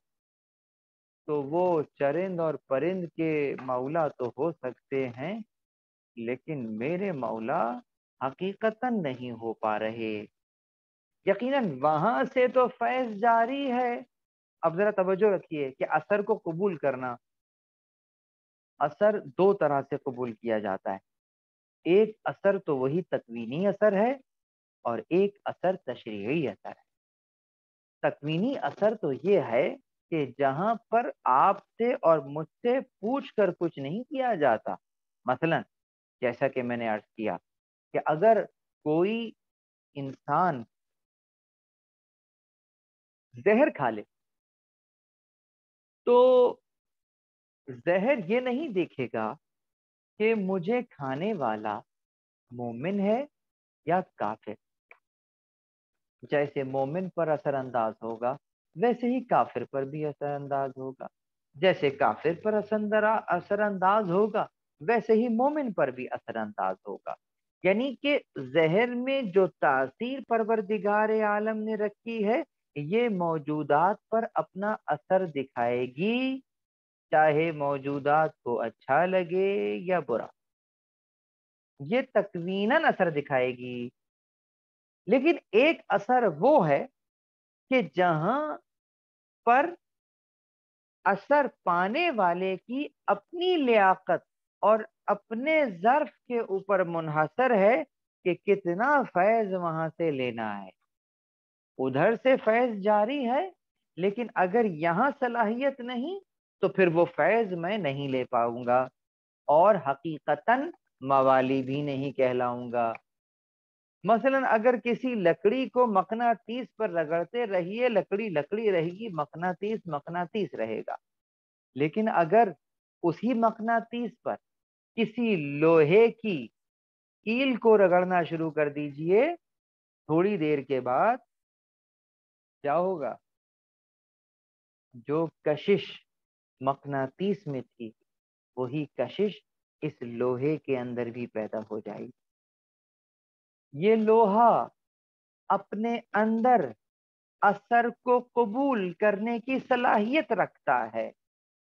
تو وہ چرند اور پرند کے مولا تو ہو سکتے ہیں، لیکن میرے مولا حقیقتاً نہیں ہو پا رہے. یقیناً وہاں سے تو فیض جاری ہے. اب ذرا توجہ رکھیے کہ اثر کو قبول کرنا، اثر دو طرح سے قبول کیا جاتا ہے. ایک اثر تو وہی تکوینی اثر ہے، اور ایک اثر تشریعی اثر ہے. تکوینی اثر تو یہ ہے کہ جہاں پر آپ سے اور مجھ سے پوچھ کر کچھ نہیں کیا جاتا. مثلا جیسا کہ میں نے عرض کیا کہ اگر کوئی انسان زہر کھا لے تو زہر یہ نہیں دیکھے گا کہ مجھے کھانے والا مومن ہے یا کافر. جیسے مومن پر اثر انداز ہوگا ویسے ہی کافر پر بھی اثر انداز ہوگا، جیسے کافر پر اثر انداز ہوگا ویسے ہی مومن پر بھی اثر انداز ہوگا. یعنی کہ زہر میں جو تاثیر پروردگار عالم نے رکھی ہے یہ موجودات پر اپنا اثر دکھائے گی، چاہے موجودات کو اچھا لگے یا برا، یہ تکویناً اثر دکھائے گی. لیکن ایک اثر وہ ہے کہ جہاں پر اثر پانے والے کی اپنی لیاقت اور اپنے ظرف کے اوپر منحصر ہے کہ کتنا فیض وہاں سے لینا ہے. ادھر سے فیض جاری ہے، لیکن اگر یہاں صلاحیت نہیں تو پھر وہ فیض میں نہیں لے پاؤں گا، اور حقیقتاً موالی بھی نہیں کہلاؤں گا. مثلا اگر کسی لکڑی کو مقناطیس پر رگڑتے رہیے، لکڑی لکڑی رہے گی، مقناطیس مقناطیس رہے گا. لیکن اگر اسی مقناطیس پر کسی لوہے کی کیل کو رگڑنا شروع کر دیجئے، تھوڑی دیر کے بعد کیا ہوگا؟ جو کشش مقناطیس میں تھی وہی کشش اس لوہے کے اندر بھی پیدا ہو جائے گی. یہ لوہا اپنے اندر اثر کو قبول کرنے کی صلاحیت رکھتا ہے،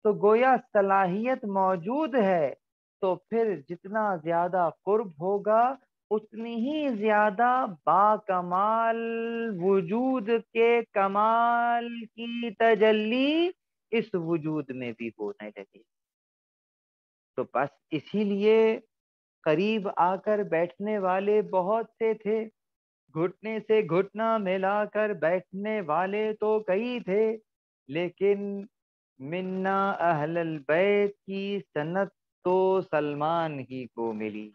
تو گویا صلاحیت موجود ہے تو پھر جتنا زیادہ قرب ہوگا اتنی ہی زیادہ باکمال وجود کے کمال کی تجلی اس وجود میں بھی ہونے لگی. تو بس اسی لیے قریب آ کر بیٹھنے والے بہت سے تھے، گھٹنے سے گھٹنا ملا کر بیٹھنے والے تو کئی تھے، لیکن منا اہل البیت کی سنت تو سلمان ہی کو ملی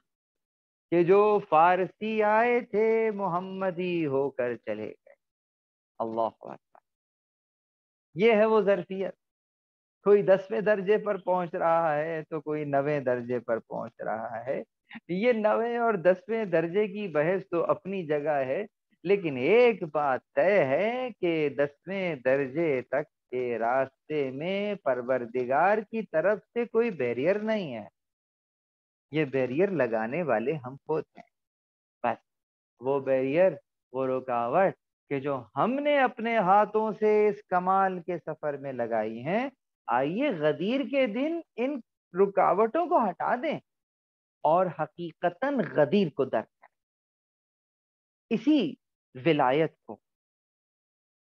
کہ جو فارسی آئے تھے محمدی ہو کر چلے گئے. اللہ اکبر. یہ ہے وہ ظرفیت. کوئی 10ویں درجے پر پہنچ رہا ہے تو کوئی 9ویں درجے پر پہنچ رہا ہے. یہ 9ویں اور 10ویں درجے کی بحث تو اپنی جگہ ہے، لیکن ایک بات طے ہے کہ 10ویں درجے تک کے راستے میں پروردگار کی طرف سے کوئی بیریئر نہیں ہے. یہ بیریئر لگانے والے ہم خود ہیں. بس وہ بیریئر، وہ رکاوٹ کہ جو ہم نے اپنے ہاتھوں سے اس کمال کے سفر میں لگائی ہیں، آئیے غدیر کے دن ان رکاوٹوں کو ہٹا دیں اور حقیقتاً غدیر کو درک کریں. اسی ولایت کو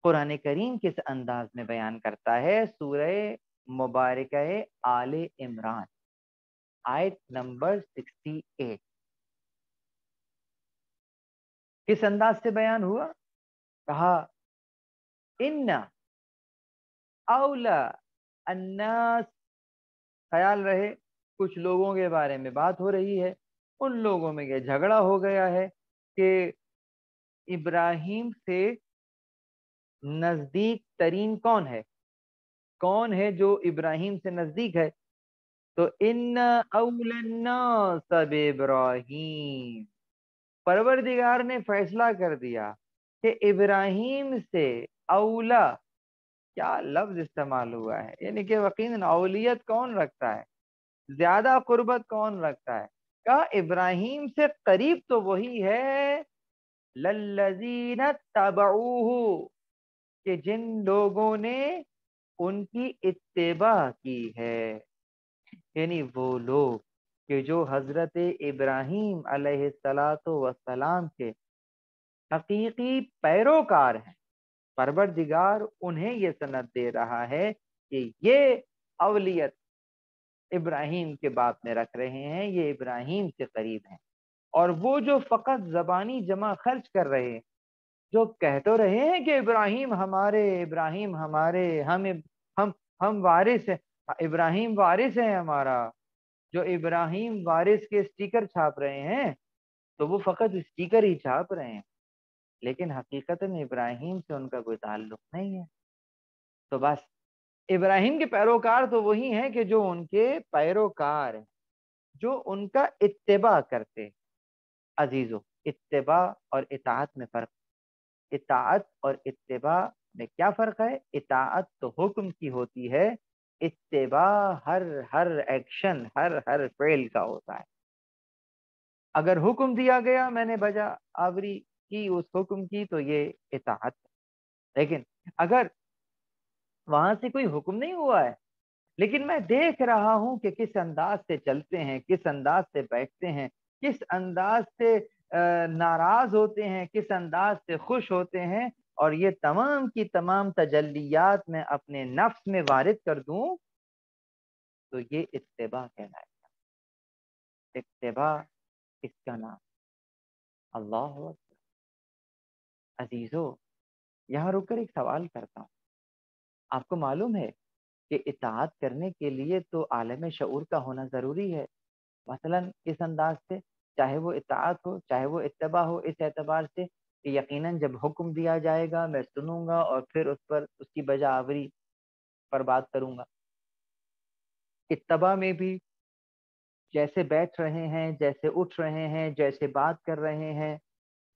قرآن کریم کس انداز میں بیان کرتا ہے؟ سورہ مبارکہ آل عمران آیت نمبر 68 کس انداز سے بیان ہوا؟ کہا ان اولا الناس. خیال رہے کچھ لوگوں کے بارے میں بات ہو رہی ہے، ان لوگوں میں یہ جھگڑا ہو گیا ہے کہ ابراہیم سے نزدیک ترین کون ہے؟ کون ہے جو ابراہیم سے نزدیک ہے؟ تو ان اول الناس بابراہیم، پروردگار نے فیصلہ کر دیا کہ ابراہیم سے اولا، کیا لفظ استعمال ہوا ہے، یعنی کہ یقیناً اولیت کون رکھتا ہے، زیادہ قربت کون رکھتا ہے؟ کہا ابراہیم سے قریب تو وہی ہے للذین تبعوہ، کہ جن لوگوں نے ان کی اتباع کی ہے، یعنی وہ لوگ کہ جو حضرت ابراہیم علیہ السلام کے حقیقی پیروکار ہیں، پروردگار انہیں یہ سند دے رہا ہے کہ یہ اولیت ابراہیم کے باپ میں رکھ رہے ہیں، یہ ابراہیم سے قریب ہیں۔ اور وہ جو فقط زبانی جمع خرچ کر رہے ہیں، جو کہہ تو رہے ہیں کہ ابراہیم ہمارے، ابراہیم ہمارے، ہم وارث ہیں، ابراہیم وارث ہے ہمارا، جو ابراہیم وارث کے اسٹیکر چھاپ رہے ہیں تو وہ فقط اسٹیکر ہی چھاپ رہے ہیں، لیکن حقیقت میں ابراہیم سے ان کا کوئی تعلق نہیں ہے۔ تو بس ابراہیم کے پیروکار تو وہی ہیں کہ جو ان کے پیروکار ہیں، جو ان کا اتباع کرتے۔ عزیزو، اتباع اور اطاعت میں فرق، اطاعت اور اتباع میں کیا فرق ہے؟ اطاعت تو حکم کی ہوتی ہے، اتباع ہر ایکشن، ہر فعل کا ہوتا ہے۔ اگر حکم دیا گیا میں نے بجا آوری کی اس حکم کی تو یہ اطاعت ہے، لیکن اگر وہاں سے کوئی حکم نہیں ہوا ہے لیکن میں دیکھ رہا ہوں کہ کس انداز سے چلتے ہیں، کس انداز سے بیٹھتے ہیں، کس انداز سے ناراض ہوتے ہیں، کس انداز سے خوش ہوتے ہیں، اور یہ تمام کی تمام تجلیات میں اپنے نفس میں وارد کر دوں تو یہ اتباع کہلائے گا۔ اتباع اس کا نام اللہ اکبر۔ عزیزو، یہاں رک کر ایک سوال کرتا ہوں، آپ کو معلوم ہے کہ اطاعت کرنے کے لیے تو عالم شعور کا ہونا ضروری ہے، مثلا اس انداز سے، چاہے وہ اطاعت ہو چاہے وہ اتباع ہو، اس اعتبار سے کہ یقیناً جب حکم دیا جائے گا میں سنوں گا اور پھر اس پر اس کی بجا آوری پر بات کروں گا۔ اتباع میں بھی جیسے بیٹھ رہے ہیں، جیسے اٹھ رہے ہیں، جیسے بات کر رہے ہیں،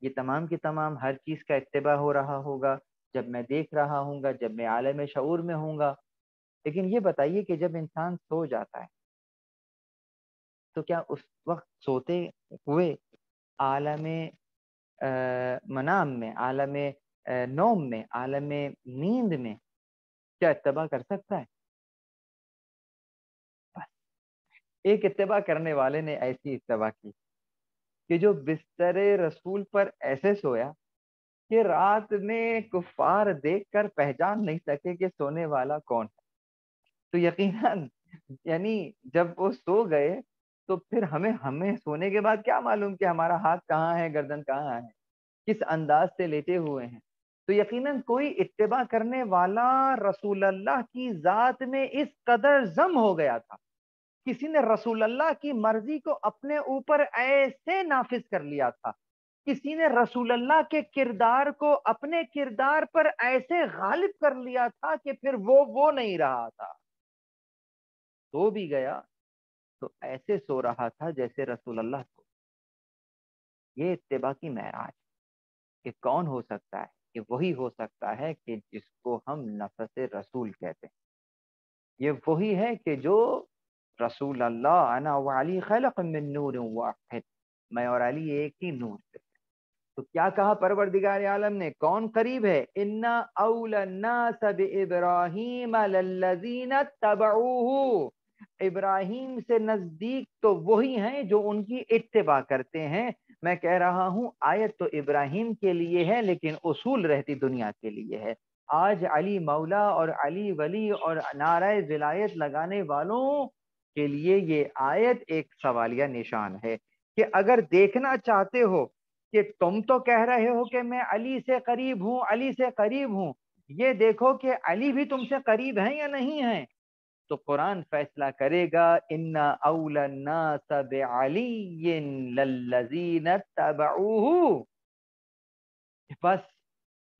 یہ تمام کی تمام ہر چیز کا اتباع ہو رہا ہوگا جب میں دیکھ رہا ہوں گا، جب میں عالم شعور میں ہوں گا۔ لیکن یہ بتائیے کہ جب انسان سو جاتا ہے تو کیا اس وقت سوتے ہوئے عالم منام میں، عالم نوم میں، عالم نیند میں کیا اتباع کر سکتا ہے؟ بس ایک اتباع کرنے والے نے ایسی اتباع کی کہ جو بستر رسول پر ایسے سویا کہ رات میں کفار دیکھ کر پہچان نہیں سکے کہ سونے والا کون ہے۔ تو یقیناً یعنی جب وہ سو گئے تو پھر ہمیں سونے کے بعد کیا معلوم کہ ہمارا ہاتھ کہاں ہے، گردن کہاں ہے، کس انداز سے لیٹے ہوئے ہیں۔ تو یقیناً کوئی اتباع کرنے والا رسول اللہ کی ذات میں اس قدر ضم ہو گیا تھا، کسی نے رسول اللہ کی مرضی کو اپنے اوپر ایسے نافذ کر لیا تھا، کسی نے رسول اللہ کے کردار کو اپنے کردار پر ایسے غالب کر لیا تھا کہ پھر وہ نہیں رہا تھا، سو بھی گیا تو ایسے سو رہا تھا جیسے رسول اللہ کو۔ یہ اتباع کی معراج کہ کون ہو سکتا ہے، کہ وہی ہو سکتا ہے کہ جس کو ہم نفس رسول کہتے ہیں، یہ وہی ہے کہ جو رسول اللہ، انا وعلی خلق من نور واحد، میں اور علی ایک ہی نور سے۔ تو کیا کہا پروردگار عالم نے، کون قریب ہے؟ انا اول الناس بابراہیم للذین اتبعوہ، ابراہیم سے نزدیک تو وہی ہیں جو ان کی اتباع کرتے ہیں۔ میں کہہ رہا ہوں آیت تو ابراہیم کے لیے ہے لیکن اصول رہتی دنیا کے لیے ہے۔ آج علی مولا اور علی ولی اور نعرہ ولایت لگانے والوں کے لیے یہ آیت ایک سوالیہ نشان ہے کہ اگر دیکھنا چاہتے ہو کہ تم تو کہہ رہے ہو کہ میں علی سے قریب ہوں، علی سے قریب ہوں، یہ دیکھو کہ علی بھی تم سے قریب ہیں یا نہیں ہیں، تو قرآن فیصلہ کرے گا ان اول الناس بعلی للذین اتبعوہ، بس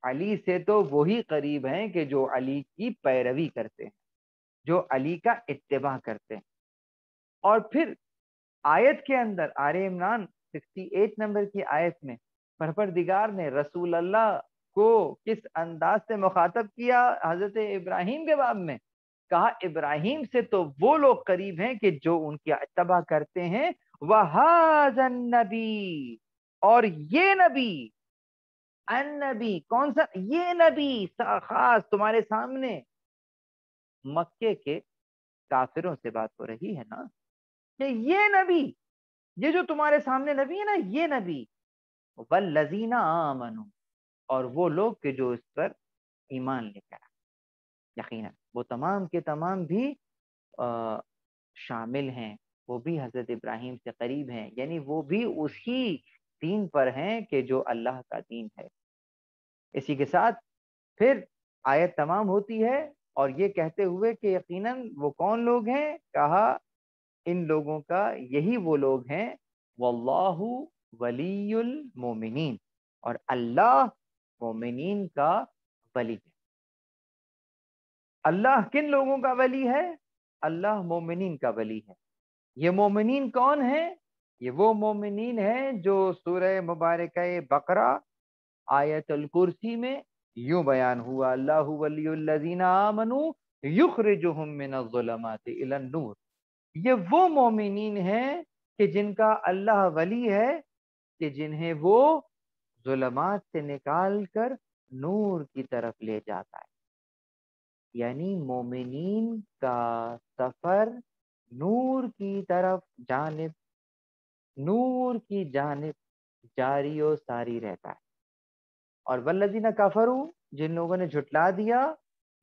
علی سے تو وہی قریب ہیں کہ جو علی کی پیروی کرتے ہیں۔ جو علی کا اتباع کرتے ہیں۔ اور پھر آیت کے اندر آل عمران 68 نمبر کی آیت میں پروردگار نے رسول اللہ کو کس انداز سے مخاطب کیا؟ حضرت ابراہیم کے باب میں کہا ابراہیم سے تو وہ لوگ قریب ہیں کہ جو ان کی اتباع کرتے ہیں، وَهَذَا النَّبِي، اور یہ نبی، النبی کون سا؟ یہ نبی خاص تمہارے سامنے مکے کے کافروں سے بات ہو رہی ہے نا، کہ یہ نبی، یہ جو تمہارے سامنے نبی ہے نا، یہ نبی، والذین آمنوا، اور وہ لوگ کہ جو اس پر ایمان لے کر آئے، یقینا وہ تمام کے تمام بھی شامل ہیں، وہ بھی حضرت ابراہیم سے قریب ہیں، یعنی وہ بھی اسی دین پر ہیں کہ جو اللہ کا دین ہے۔ اسی کے ساتھ پھر آیت تمام ہوتی ہے اور یہ کہتے ہوئے کہ یقیناً وہ کون لوگ ہیں؟ کہا ان لوگوں کا یہی وہ لوگ ہیں، واللہ ولی المومنین، اور اللہ مومنین کا ولی ہے۔ اللہ کن لوگوں کا ولی ہے؟ اللہ مومنین کا ولی ہے۔ یہ مومنین کون ہیں؟ یہ وہ مومنین ہیں جو سورہ مبارکہ بقرہ آیت الکرسی میں یوں بیان ہوا، اللہ ولی الذین آمنوا یخرجہم من الظلمات الی النور۔ یہ وہ مومنین ہیں کہ جن کا اللہ ولی ہے، کہ جنہیں وہ ظلمات سے نکال کر نور کی طرف لے جاتا ہے۔ یعنی مومنین کا سفر نور کی طرف جانب، نور کی جانب جاری و ساری رہتا ہے۔ اور والذین کفروا، جن لوگوں نے جھٹلا دیا،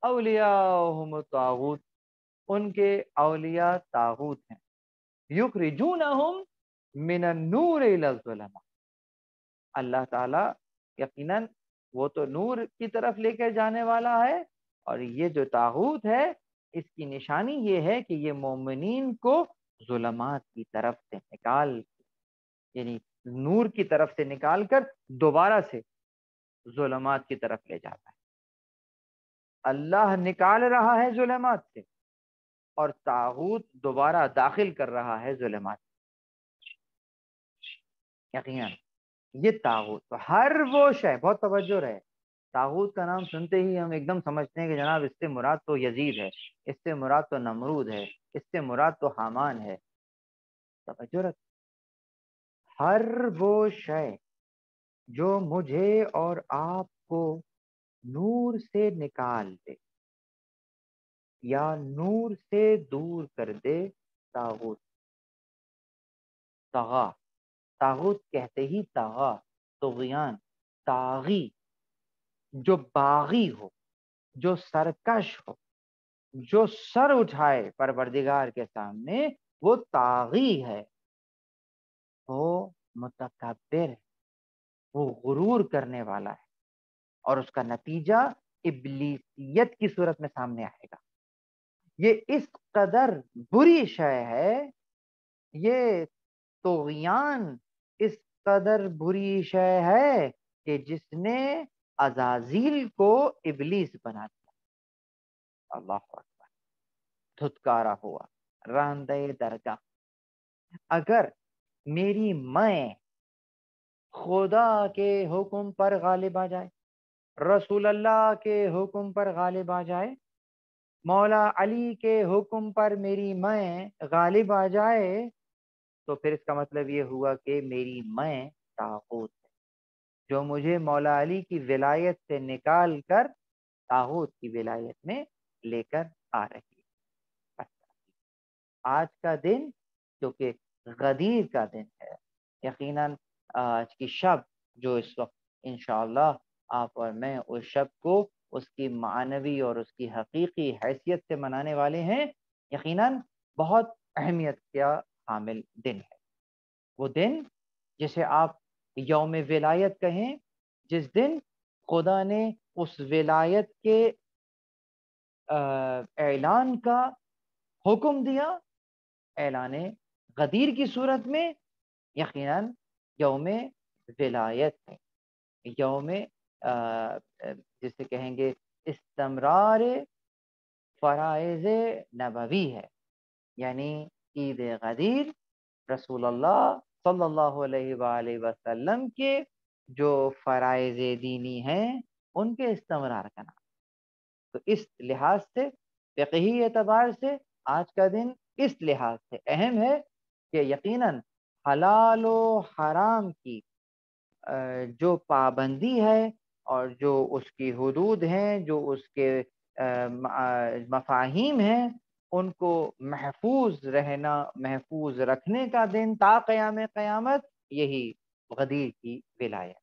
اولیاءہم الطاغوت، ان کے اولیاء طاغوت ہیں، یخرجونہم من النور الی الظلمات، اللہ تعالی یقیناً وہ تو نور کی طرف لے کر جانے والا ہے، اور یہ جو طاغوت ہے اس کی نشانی یہ ہے کہ یہ مومنین کو ظلمات کی طرف سے نکال، یعنی نور کی طرف سے نکال کر دوبارہ سے ظلمات کی طرف لے جاتا ہے۔ اللہ نکال رہا ہے ظلمات سے، اور طاغوت دوبارہ داخل کر رہا ہے ظلمات۔ یقیناً یہ طاغوت تو ہر وہ شے، بہت توجہ رہے، طاغوت کا نام سنتے ہی ہم ایک دم سمجھتے ہیں کہ جناب اس سے مراد تو یزید ہے، اس سے مراد تو نمرود ہے، اس سے مراد تو حامان ہے۔ توجہ رکھ، ہر وہ شے جو مجھے اور آپ کو نور سے نکال دے یا نور سے دور کر دے، طاغوت، طغا، طاغوت کہتے ہی طغا، طغیان، طاغی، جو باغی ہو، جو سرکش ہو، جو سر اٹھائے پروردگار کے سامنے، وہ طاغی ہے، وہ متکبر ہے، وہ غرور کرنے والا ہے، اور اس کا نتیجہ ابلیسیت کی صورت میں سامنے آئے گا۔ یہ اس قدر بری شے ہے، یہ طغیان اس قدر بری شے ہے کہ جس نے عزازیل کو ابلیس بنا دیا۔ اللہ اکبر، دھتکارا ہوا، راندہ درگاہ۔ اگر میری میں خدا کے حکم پر غالب آ جائے، رسول اللہ کے حکم پر غالب آ جائے، مولا علی کے حکم پر میری میں غالب آ جائے، تو پھر اس کا مطلب یہ ہوا کہ میری میں طاغوت ہے، جو مجھے مولا علی کی ولایت سے نکال کر طاغوت کی ولایت میں لے کر آ رہی ہے۔ آج کا دن کیونکہ غدیر کا دن ہے، یقیناً آج کی شب جو اس وقت انشاءاللہ آپ اور میں اس شب کو اس کی معنوی اور اس کی حقیقی حیثیت سے منانے والے ہیں، یقیناً بہت اہمیت کا حامل دن ہے۔ وہ دن جسے آپ یوم ولایت کہیں، جس دن خدا نے اس ولایت کے اعلان کا حکم دیا، اعلان غدیر کی صورت میں، یقیناً یوم ولایت ہے، یوم جسے کہیں گے استمرار فرائض نبوی ہے، یعنی عید غدیر رسول اللہ صلی اللہ علیہ وآلہ وسلم کے جو فرائض دینی ہیں ان کے استمرار کا نام۔ تو اس لحاظ سے، فقہی اعتبار سے آج کا دن اس لحاظ سے اہم ہے کہ یقیناً حلال و حرام کی جو پابندی ہے اور جو اس کی حدود ہیں، جو اس کے مفاہیم ہیں، ان کو محفوظ رہنا، محفوظ رکھنے کا دن تا قیام قیامت یہی غدیر کی ولایت،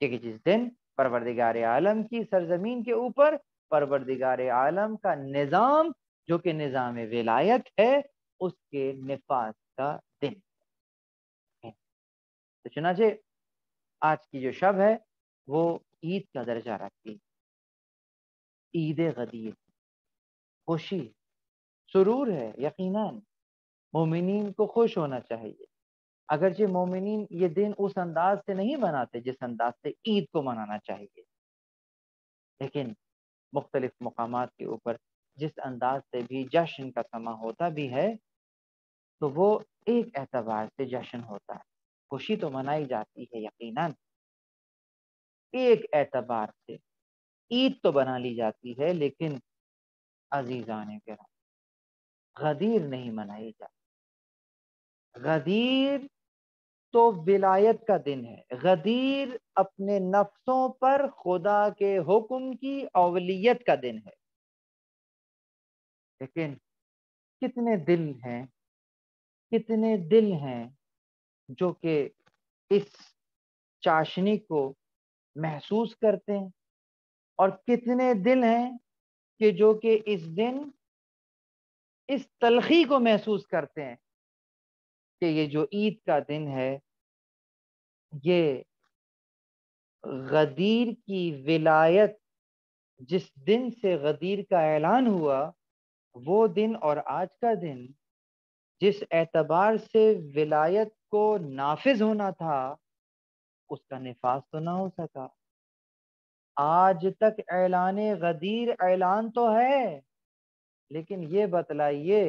کیونکہ جس دن پروردگار عالم کی سرزمین کے اوپر پروردگار عالم کا نظام جو کہ نظام ولایت ہے اس کے نفاذ کا دن ہے۔ تو چنانچہ آج کی جو شب ہے وہ عید کا درجہ رکھتی ہے، عید غدیر، خوشی، سرور ہے۔ یقیناً مومنین کو خوش ہونا چاہیے، اگرچہ مومنین یہ دن اس انداز سے نہیں مناتے جس انداز سے عید کو منانا چاہیے، لیکن مختلف مقامات کے اوپر جس انداز سے بھی جشن کا سما ہوتا بھی ہے تو وہ ایک اعتبار سے جشن ہوتا ہے، خوشی تو منائی جاتی ہے یقیناً، ایک اعتبار سے عید تو بنا لی جاتی ہے، لیکن عزیزان کرام غدیر نہیں منائی جاتی۔ غدیر تو ولایت کا دن ہے، غدیر اپنے نفسوں پر خدا کے حکم کی اولیت کا دن ہے، لیکن کتنے دل ہیں، کتنے دل ہیں جو کہ اس چاشنی کو محسوس کرتے ہیں، اور کتنے دل ہیں کہ جو کہ اس دن اس تلخی کو محسوس کرتے ہیں کہ یہ جو عید کا دن ہے یہ غدیر کی ولایت، جس دن سے غدیر کا اعلان ہوا وہ دن اور آج کا دن جس اعتبار سے ولایت کو نافذ ہونا تھا اس کا نفاذ تو نہ ہو سکا۔ آج تک اعلان غدیر اعلان تو ہے، لیکن یہ بتلائیے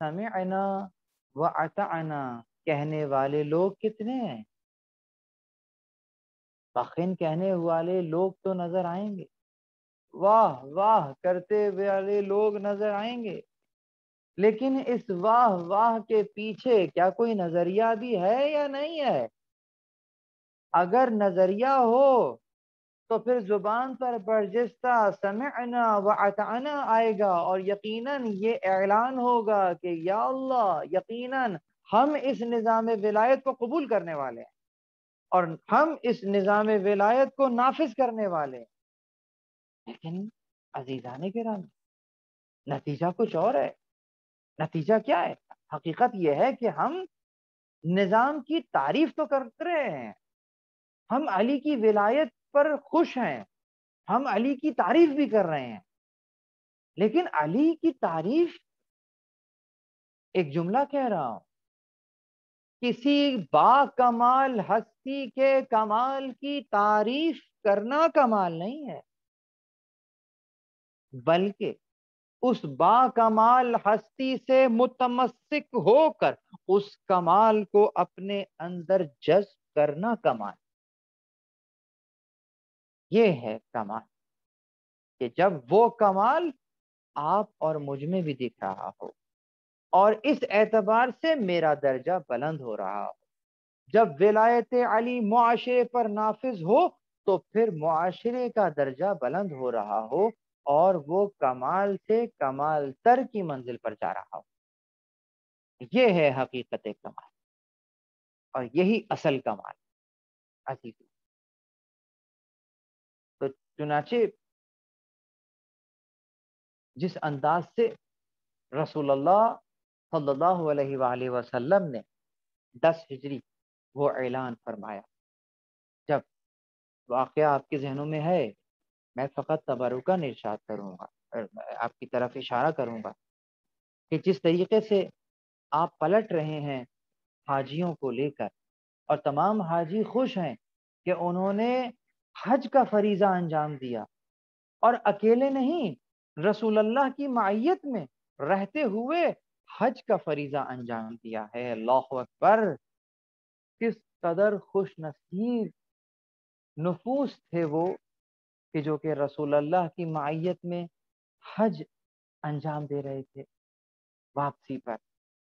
سمعنا وَأَطَعْنَا کہنے والے لوگ کتنے ہیں؟ بخن کہنے والے لوگ تو نظر آئیں گے، واہ واہ کرتے والے لوگ نظر آئیں گے، لیکن اس واہ واہ کے پیچھے کیا کوئی نظریہ بھی ہے یا نہیں ہے؟ اگر نظریہ ہو تو پھر زبان پر برجستہ سمعنا وَأَطَعْنَا آئے گا، اور یقیناً یہ اعلان ہوگا کہ یا اللہ یقیناً ہم اس نظام ولایت کو قبول کرنے والے ہیں اور ہم اس نظام ولایت کو نافذ کرنے والے ہیں۔ لیکن عزیزان کرام نتیجہ کچھ اور ہے۔ نتیجہ کیا ہے؟ حقیقت یہ ہے کہ ہم نظام کی تعریف تو کر رہے ہیں، ہم علی کی ولایت پر خوش ہیں، ہم علی کی تعریف بھی کر رہے ہیں، لیکن علی کی تعریف، ایک جملہ کہہ رہا ہوں، کسی با کمال ہستی کے کمال کی تعریف کرنا کمال نہیں ہے، بلکہ اس با کمال ہستی سے متمسک ہو کر اس کمال کو اپنے اندر جذب کرنا کمال، یہ ہے کمال، کہ جب وہ کمال آپ اور مجھ میں بھی دکھ رہا ہو اور اس اعتبار سے میرا درجہ بلند ہو رہا ہو۔ جب ولایت علی معاشرے پر نافذ ہو تو پھر معاشرے کا درجہ بلند ہو رہا ہو اور وہ کمال سے کمال تر کی منزل پر جا رہا ہو۔ یہ ہے حقیقت کمال اور یہی اصل کمال عزیز۔ تو چنانچہ جس انداز سے رسول اللہ صلی اللہ علیہ وآلہ وسلم نے 10 ہجری وہ اعلان فرمایا، جب واقعہ آپ کے ذہنوں میں ہے میں فقط تبرکاً ارشاد کروں گا، آپ کی طرف اشارہ کروں گا کہ جس طریقے سے آپ پلٹ رہے ہیں حاجیوں کو لے کر، اور تمام حاجی خوش ہیں کہ انہوں نے حج کا فریضہ انجام دیا، اور اکیلے نہیں رسول اللہ کی معیت میں رہتے ہوئے حج کا فریضہ انجام دیا ہے۔ اللہ اکبر! کس قدر خوش نصیب نفوس تھے وہ کہ جو کہ رسول اللہ کی معیت میں حج انجام دے رہے تھے۔ واپسی پر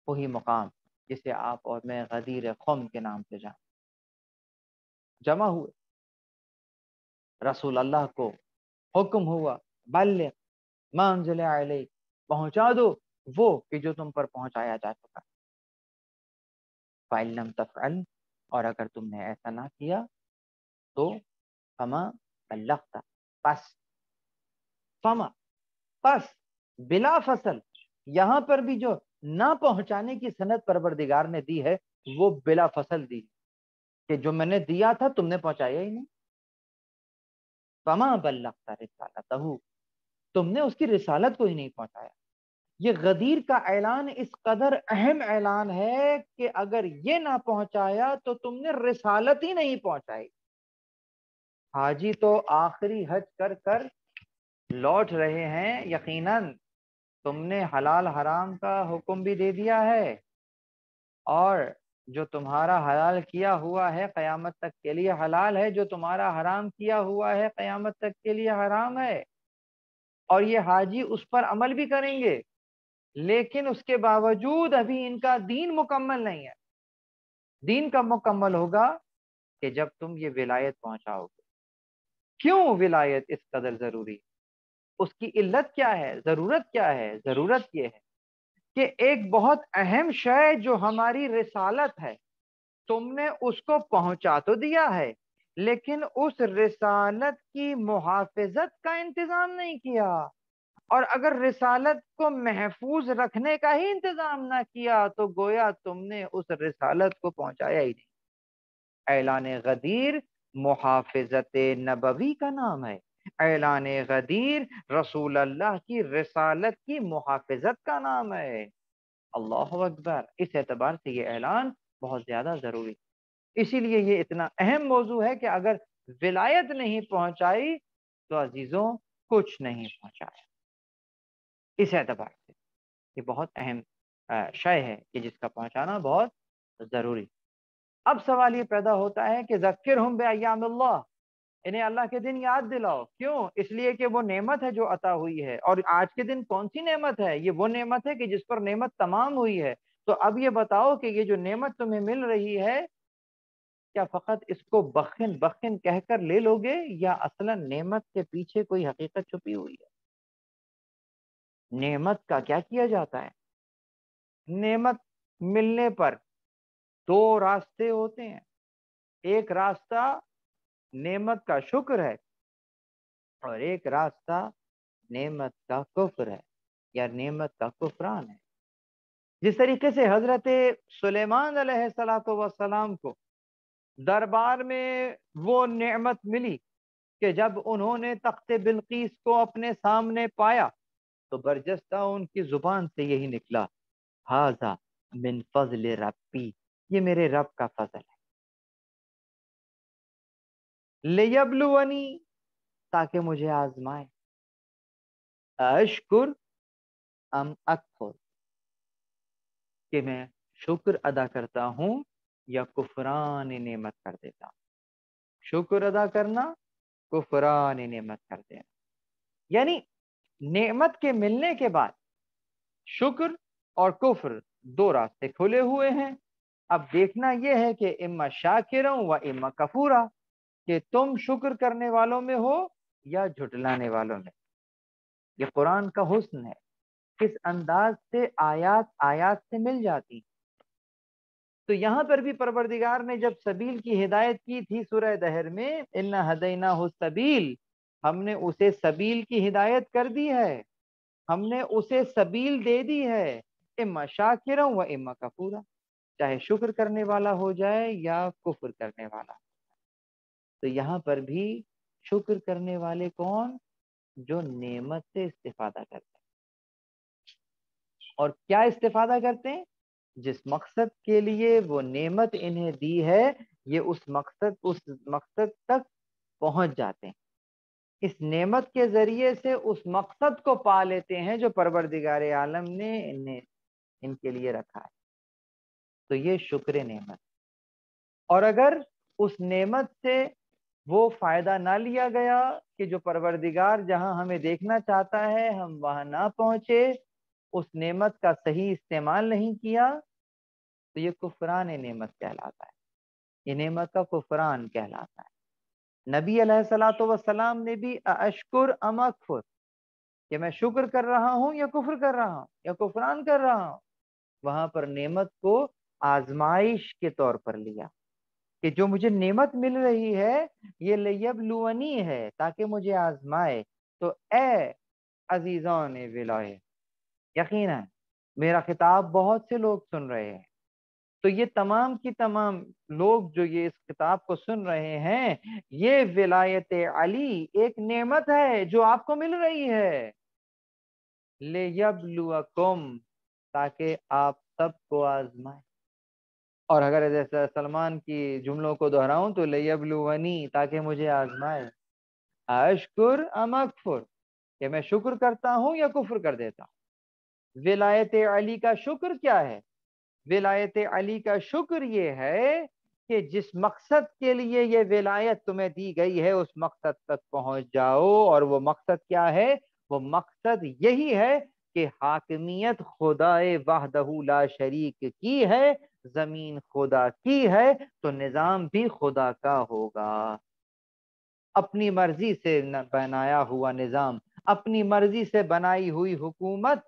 وہی مقام جسے آپ اور میں غدیر قوم کے نام سے جمع ہوئے، رسول اللہ کو حکم ہوا بلغ ما انزل علیک، پہنچا دو وہ کہ جو تم پر پہنچایا جا چکا۔ فَإِن لَمْ تَفْعَلْ، اور اگر تم نے ایسا نہ کیا تو فما بلغت، پس بلا فصل، یہاں پر بھی جو نہ پہنچانے کی سند پروردگار نے دی ہے وہ بلا فصل دی کہ جو میں نے دیا تھا تم نے پہنچایا ہی نہیں۔ فما بلغت رسالتہ، تم نے اس کی رسالت کو ہی نہیں پہنچایا۔ یہ غدیر کا اعلان اس قدر اہم اعلان ہے کہ اگر یہ نہ پہنچایا تو تم نے رسالت ہی نہیں پہنچائی۔ حاجی تو آخری حج کر کر لوٹ رہے ہیں، یقیناً تم نے حلال حرام کا حکم بھی دے دیا ہے، اور جو تمہارا حلال کیا ہوا ہے قیامت تک کے لیے حلال ہے، جو تمہارا حرام کیا ہوا ہے قیامت تک کے لیے حرام ہے، اور یہ حاجی اس پر عمل بھی کریں گے، لیکن اس کے باوجود ابھی ان کا دین مکمل نہیں ہے۔ دین کب مکمل ہوگا؟ کہ جب تم یہ ولایت پہنچاؤ گے۔ کیوں ولایت اس قدر ضروری؟ اس کی علت کیا ہے؟ ضرورت کیا ہے؟ ضرورت یہ ہے کہ ایک بہت اہم شے جو ہماری رسالت ہے، تم نے اس کو پہنچا تو دیا ہے لیکن اس رسالت کی محافظت کا انتظام نہیں کیا، اور اگر رسالت کو محفوظ رکھنے کا ہی انتظام نہ کیا تو گویا تم نے اس رسالت کو پہنچایا ہی نہیں۔ اعلان غدیر محافظت نبوی کا نام ہے، اعلان غدیر رسول اللہ کی رسالت کی محافظت کا نام ہے۔ اللہ اکبر! اس اعتبار سے یہ اعلان بہت زیادہ ضروری، اسی لیے یہ اتنا اہم موضوع ہے کہ اگر ولایت نہیں پہنچائی تو عزیزوں کچھ نہیں پہنچایا۔ اس اعتبار سے یہ بہت اہم شے ہے کہ جس کا پہنچانا بہت ضروری۔ اب سوال یہ پیدا ہوتا ہے کہ ذکرہم بایام اللہ، انہیں اللہ کے دن یاد دلاؤ۔ کیوں؟ اس لیے کہ وہ نعمت ہے جو عطا ہوئی ہے، اور آج کے دن کون سی نعمت ہے؟ یہ وہ نعمت ہے کہ جس پر نعمت تمام ہوئی ہے۔ تو اب یہ بتاؤ کہ یہ جو نعمت تمہیں مل رہی ہے کیا فقط اس کو بخن بخن کہہ کر لے لو گے، یا اصلا نعمت کے پیچھے کوئی حقیقت چھپی ہوئی ہے؟ نعمت کا کیا کیا جاتا ہے؟ نعمت ملنے پر دو راستے ہوتے ہیں، ایک راستہ نعمت کا شکر ہے اور ایک راستہ نعمت کا کفر ہے یا نعمت کا کفران ہے۔ جس طریقے سے حضرت سلیمان علیہ السلام کو دربار میں وہ نعمت ملی کہ جب انہوں نے تخت بلقیس کو اپنے سامنے پایا تو برجستہ ان کی زبان سے یہی نکلا، ھذا من فضل ربی، یہ میرے رب کا فضل ہے، لیبلونی، تاکہ مجھے آزمائے، اشکر ام اکفر، کہ میں شکر ادا کرتا ہوں یا کفران نعمت کر دیتا ہوں۔ شکر ادا کرنا، کفران نعمت کر دینا، یعنی نعمت کے ملنے کے بعد شکر اور کفر دو راستے کھلے ہوئے ہیں۔ اب دیکھنا یہ ہے کہ اما شاکرا و اما کفورا، کہ تم شکر کرنے والوں میں ہو یا جھٹلانے والوں میں۔ یہ قرآن کا حسن ہے، کس انداز سے آیات آیات سے مل جاتی۔ تو یہاں پر بھی پروردگار نے جب سبیل کی ہدایت کی تھی سورہ دہر میں، انا ہدیناہ السبیل، ہم نے اسے سبیل کی ہدایت کر دی ہے، ہم نے اسے سبیل دے دی ہے، اما شاکرا و اما کفورا، چاہے شکر کرنے والا ہو جائے یا کفر کرنے والا۔ تو یہاں پر بھی شکر کرنے والے کون؟ جو نعمت سے استفادہ کرتے ہیں۔ اور کیا استفادہ کرتے ہیں؟ جس مقصد کے لیے وہ نعمت انہیں دی ہے، یہ اس مقصد تک پہنچ جاتے ہیں۔ اس نعمت کے ذریعے سے اس مقصد کو پا لیتے ہیں جو پروردگار عالم نے ان کے لیے رکھا ہے. تو یہ شکر نعمت. اور اگر اس نعمت سے وہ فائدہ نہ لیا گیا کہ جو پروردگار جہاں ہمیں دیکھنا چاہتا ہے ہم وہاں نہ پہنچے، اس نعمت کا صحیح استعمال نہیں کیا، تو یہ کفران نعمت کہلاتا ہے. یہ نعمت کا کفران کہلاتا ہے. نبی علیہ الصلوۃ والسلام نے بھی اشکر ام اکفر، کہ میں شکر کر رہا ہوں یا کفر کر رہا ہوں یا کفران کر رہا ہوں، وہاں پر نعمت کو آزمائش کے طور پر لیا کہ جو مجھے نعمت مل رہی ہے یہ لیبلونی ہے تاکہ مجھے آزمائے. تو اے عزیزان ولایت، یقیناً میرا خطاب بہت سے لوگ سن رہے ہیں، تو یہ تمام کی تمام لوگ جو یہ اس کتاب کو سن رہے ہیں، یہ ولایت علی ایک نعمت ہے جو آپ کو مل رہی ہے، لیبلوکم، تاکہ آپ سب کو آزمائے. اور اگر جیسے سلمان کی جملوں کو دہراؤں تو لیبلونی، تاکہ مجھے آزمائے. اشکر ام اکفر، کہ میں شکر کرتا ہوں یا کفر کر دیتا ہوں. ولایت علی کا شکر کیا ہے؟ ولایت علی کا شکر یہ ہے کہ جس مقصد کے لیے یہ ولایت تمہیں دی گئی ہے اس مقصد تک پہنچ جاؤ. اور وہ مقصد کیا ہے؟ وہ مقصد یہی ہے کہ حاکمیت خدا وحدہ لا شریک کی ہے، زمین خدا کی ہے، تو نظام بھی خدا کا ہوگا. اپنی مرضی سے بنایا ہوا نظام، اپنی مرضی سے بنائی ہوئی حکومت،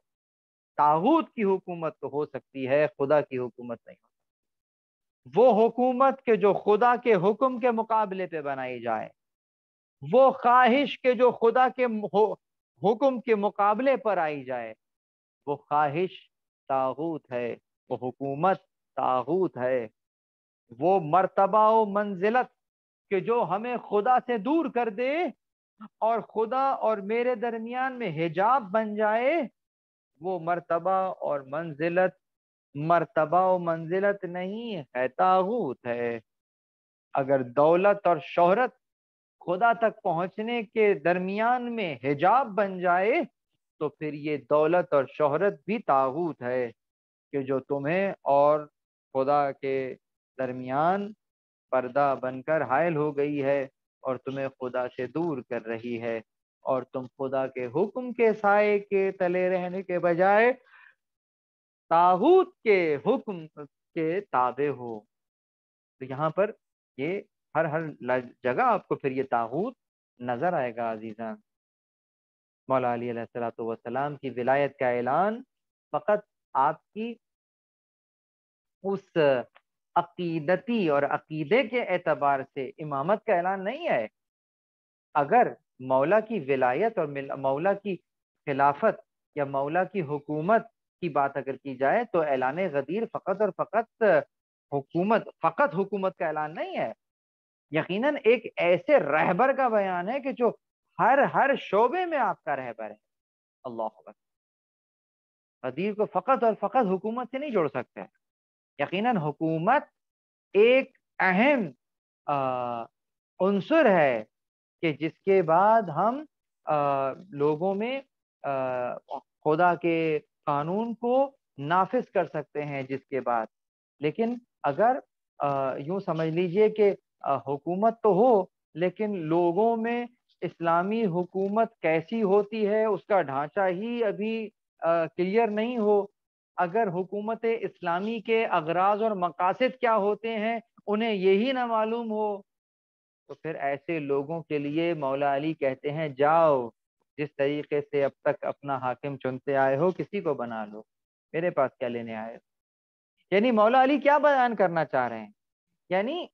طاغوت کی حکومت تو ہو سکتی ہے، خدا کی حکومت نہیں ہو سکتی. وہ حکومت کے جو خدا کے حکم کے مقابلے پہ بنائی جائے، وہ خواہش کے جو خدا کے حکم کے مقابلے پر آئی جائے، وہ خواہش طاغوت ہے، وہ حکومت طاغوت ہے. وہ مرتبہ و منزلت کہ جو ہمیں خدا سے دور کر دے اور خدا اور میرے درمیان میں حجاب بن جائے، وہ مرتبہ اور منزلت مرتبہ و منزلت نہیں ہے، طاغوت ہے. اگر دولت اور شہرت خدا تک پہنچنے کے درمیان میں حجاب بن جائے تو پھر یہ دولت اور شہرت بھی طاغوت ہے کہ جو تمہیں اور خدا کے درمیان پردہ بن کر حائل ہو گئی ہے اور تمہیں خدا سے دور کر رہی ہے، اور تم خدا کے حکم کے سائے کے تلے رہنے کے بجائے طاغوت کے حکم کے تابع ہو. تو یہاں پر یہ ہر جگہ آپ کو پھر یہ طاغوت نظر آئے گا. عزیزان، مولا علی علیہ الصلوۃ والسلام کی ولایت کا اعلان فقط آپ کی اس عقیدتی اور عقیدے کے اعتبار سے امامت کا اعلان نہیں ہے. اگر مولا کی ولایت اور مولا کی خلافت یا مولا کی حکومت کی بات اگر کی جائے تو اعلان غدیر فقط اور فقط حکومت کا اعلان نہیں ہے. یقیناً ایک ایسے رہبر کا بیان ہے کہ جو ہر شعبے میں آپ کا رہبر ہے. اللہ اکبر. غدیر کو فقط اور فقط حکومت سے نہیں جوڑ سکتے. یقیناً حکومت ایک اہم عنصر ہے کہ جس کے بعد ہم لوگوں میں خدا کے قانون کو نافذ کر سکتے ہیں جس کے بعد. لیکن اگر یوں سمجھ لیجئے کہ حکومت تو ہو لیکن لوگوں میں اسلامی حکومت کیسی ہوتی ہے اس کا ڈھانچہ ہی ابھی کلیئر نہیں ہو، اگر حکومت اسلامی کے اغراض اور مقاصد کیا ہوتے ہیں انہیں یہی نہ معلوم ہو، تو پھر ایسے لوگوں کے لیے مولا علی کہتے ہیں جاؤ جس طریقے سے اب تک اپنا حاکم چنتے آئے ہو کسی کو بنا لو، میرے پاس کیا لینے آئے ہو. یعنی مولا علی کیا بیان کرنا چاہ رہے ہیں؟ یعنی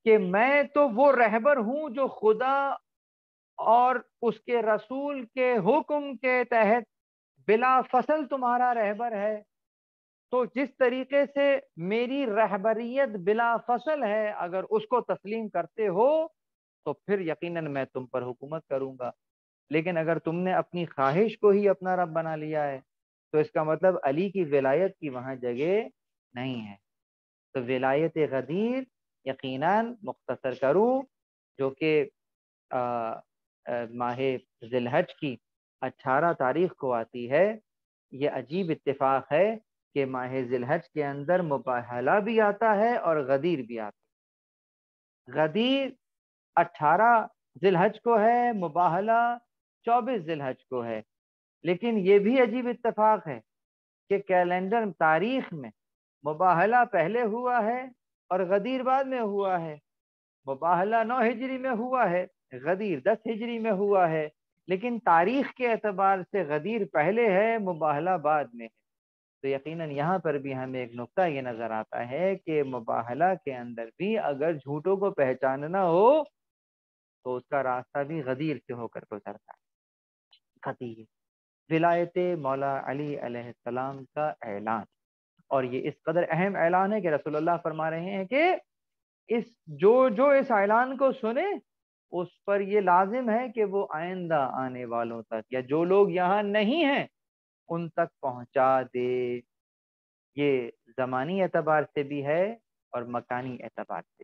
کہ میں تو وہ رہبر ہوں جو خدا اور اس کے رسول کے حکم کے تحت بلا فصل تمہارا رہبر ہے. تو جس طریقے سے میری رہبریت بلا فصل ہے اگر اس کو تسلیم کرتے ہو تو پھر یقیناً میں تم پر حکومت کروں گا. لیکن اگر تم نے اپنی خواہش کو ہی اپنا رب بنا لیا ہے تو اس کا مطلب علی کی ولایت کی وہاں جگہ نہیں ہے. تو ولایت غدیر یقیناً مختصر کروں جو کہ ماہ ذی الحج کی 18 تاریخ کو آتی ہے۔ یہ عجیب اتفاق ہے کہ ماہ ذی الحج کے اندر مباہلہ بھی آتا ہے اور غدیر بھی آتا ہے۔ غدیر 18 ذی الحج کو ہے، مباہلہ 24 ذی الحج کو ہے۔ لیکن یہ بھی عجیب اتفاق ہے کہ کیلنڈر تاریخ میں مباہلہ پہلے ہوا ہے اور غدیر بعد میں ہوا ہے۔ مباہلہ 9 ہجری میں ہوا ہے، غدیر 10 ہجری میں ہوا ہے، لیکن تاریخ کے اعتبار سے غدیر پہلے ہے، مباہلہ بعد میں ہے۔ تو یقیناً یہاں پر بھی ہمیں ایک نقطہ یہ نظر آتا ہے کہ مباہلہ کے اندر بھی اگر جھوٹوں کو پہچاننا ہو تو اس کا راستہ بھی غدیر سے ہو کر گزرتا ہے۔ غدیر، ولایت مولا علی علیہ السلام کا اعلان، اور یہ اس قدر اہم اعلان ہے کہ رسول اللہ فرما رہے ہیں کہ جو اس اعلان کو سنے اس پر یہ لازم ہے کہ وہ آئندہ آنے والوں تک یا جو لوگ یہاں نہیں ہیں ان تک پہنچا دے۔ یہ زمانی اعتبار سے بھی ہے اور مکانی اعتبار سے۔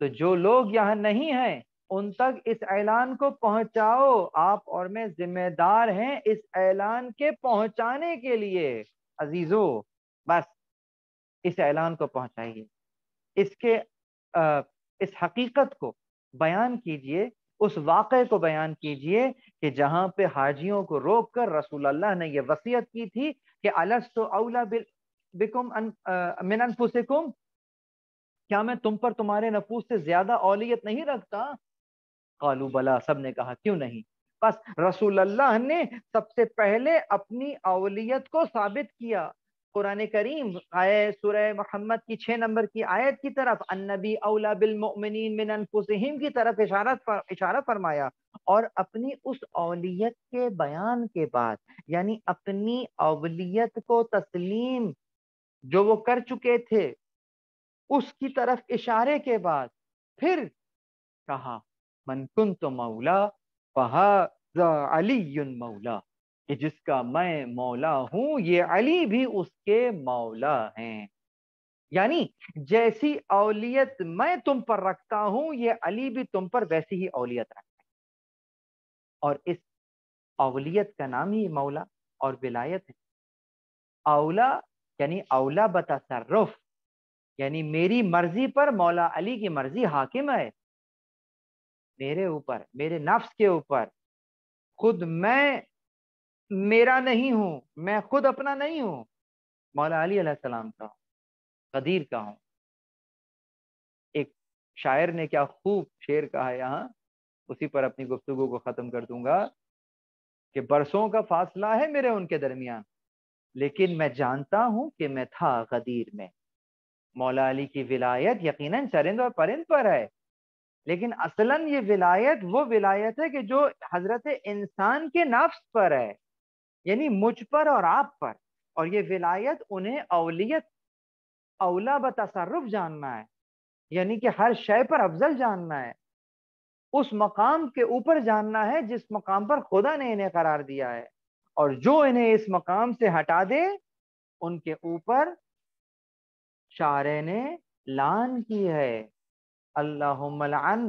تو جو لوگ یہاں نہیں ہیں ان تک اس اعلان کو پہنچاؤ، آپ اور میں ذمہ دار ہیں اس اعلان کے پہنچانے کے لیے۔ عزیزو، بس اس اعلان کو پہنچائیے، اس حقیقت کو بیان کیجئے، اس واقعے کو بیان کیجئے کہ جہاں پہ حاجیوں کو روک کر رسول اللہ نے یہ وصیت کی تھی کہ الست اولا بکم من انفسکم، کیا میں تم پر تمہارے نفوس سے زیادہ اولیت نہیں رکھتا؟ قالوا بلا، سب نے کہا کیوں نہیں۔ بس رسول اللہ نے سب سے پہلے اپنی اولیت کو ثابت کیا۔ قرآن کریم سورہ محمد کی 6 نمبر کی آیت کی طرف النبی اولا بالمؤمنین من انفسہم کی طرف اشارہ فرمایا، اور اپنی اس اولیت کے بیان کے بعد، یعنی اپنی اولیت کو تسلیم جو وہ کر چکے تھے اس کی طرف اشارے کے بعد پھر کہا من کنت مولا فہذا علی مولا، کہ جس کا میں مولا ہوں یہ علی بھی اس کے مولا ہیں۔ یعنی جیسی اولیت میں تم پر رکھتا ہوں یہ علی بھی تم پر ویسی ہی اولیت رکھتا ہے۔ اور اس اولیت کا نام ہی مولا اور ولایت ہے۔ اولا یعنی اولا بتصرف، یعنی میری مرضی پر مولا علی کی مرضی حاکم ہے، میرے اوپر، میرے نفس کے اوپر۔ خود میں میرا نہیں ہوں، میں خود اپنا نہیں ہوں، مولا علی علیہ السلام کا ہوں، غدیر کا ہوں۔ ایک شاعر نے کیا خوب شعر کہا ہے یہاں، اسی پر اپنی گفتگو کو ختم کر دوں گا کہ برسوں کا فاصلہ ہے میرے ان کے درمیان، لیکن میں جانتا ہوں کہ میں تھا غدیر میں۔ مولا علی کی ولایت یقیناً چرند اور پرند پر ہے، لیکن اصلاً یہ ولایت وہ ولایت ہے کہ جو حضرت انسان کے نفس پر ہے، یعنی مجھ پر اور آپ پر۔ اور یہ ولایت انہیں اولیت اولا بتصرف جاننا ہے، یعنی کہ ہر شے پر افضل جاننا ہے، اس مقام کے اوپر جاننا ہے جس مقام پر خدا نے انہیں قرار دیا ہے، اور جو انہیں اس مقام سے ہٹا دے ان کے اوپر شاعر نے لان کی ہے۔ اللہم لعن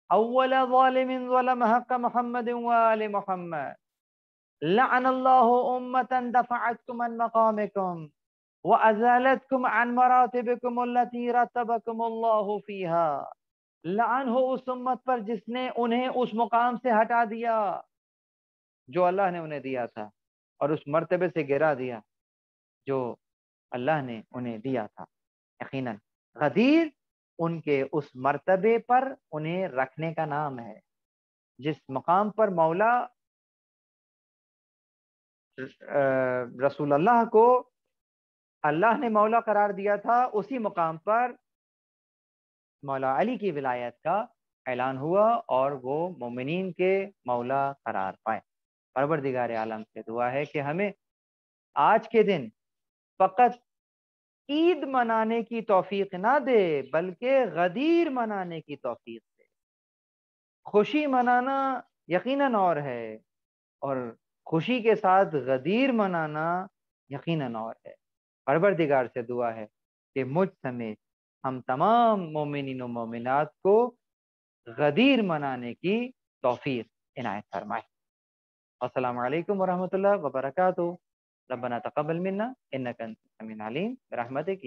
اول ظالم ظلم حق محمد وآل محمد، لعن اللہ امتا دفعتکم عن مقامکم وازالتکم عن مراتبکم التي رتبکم اللہ فیہا۔ لعن ہو اس امت پر جس نے انہیں اس مقام سے ہٹا دیا جو اللہ نے انہیں دیا تھا، اور اس مرتبے سے گرا دیا جو اللہ نے انہیں دیا تھا۔ یقیناً غدیر ان کے اس مرتبے پر انہیں رکھنے کا نام ہے، جس مقام پر مولا رسول اللہ کو اللہ نے مولا قرار دیا تھا، اسی مقام پر مولا علی کی ولایت کا اعلان ہوا اور وہ مومنین کے مولا قرار پائے۔ پروردگار عالم سے دعا ہے کہ ہمیں آج کے دن فقط عید منانے کی توفیق نہ دے بلکہ غدیر منانے کی توفیق دے۔ خوشی منانا یقیناً اور ہے، اور خوشی کے ساتھ غدیر منانا یقیناً اور ہے۔ پروردگار سے دعا ہے کہ مجھ سمیت ہم تمام مومنین و مومنات کو غدیر منانے کی توفیق عنایت فرمائے. السلام علیکم ورحمۃ اللہ وبرکاتہ. ربنا تقبل منا انك انت السميع العليم برحمتك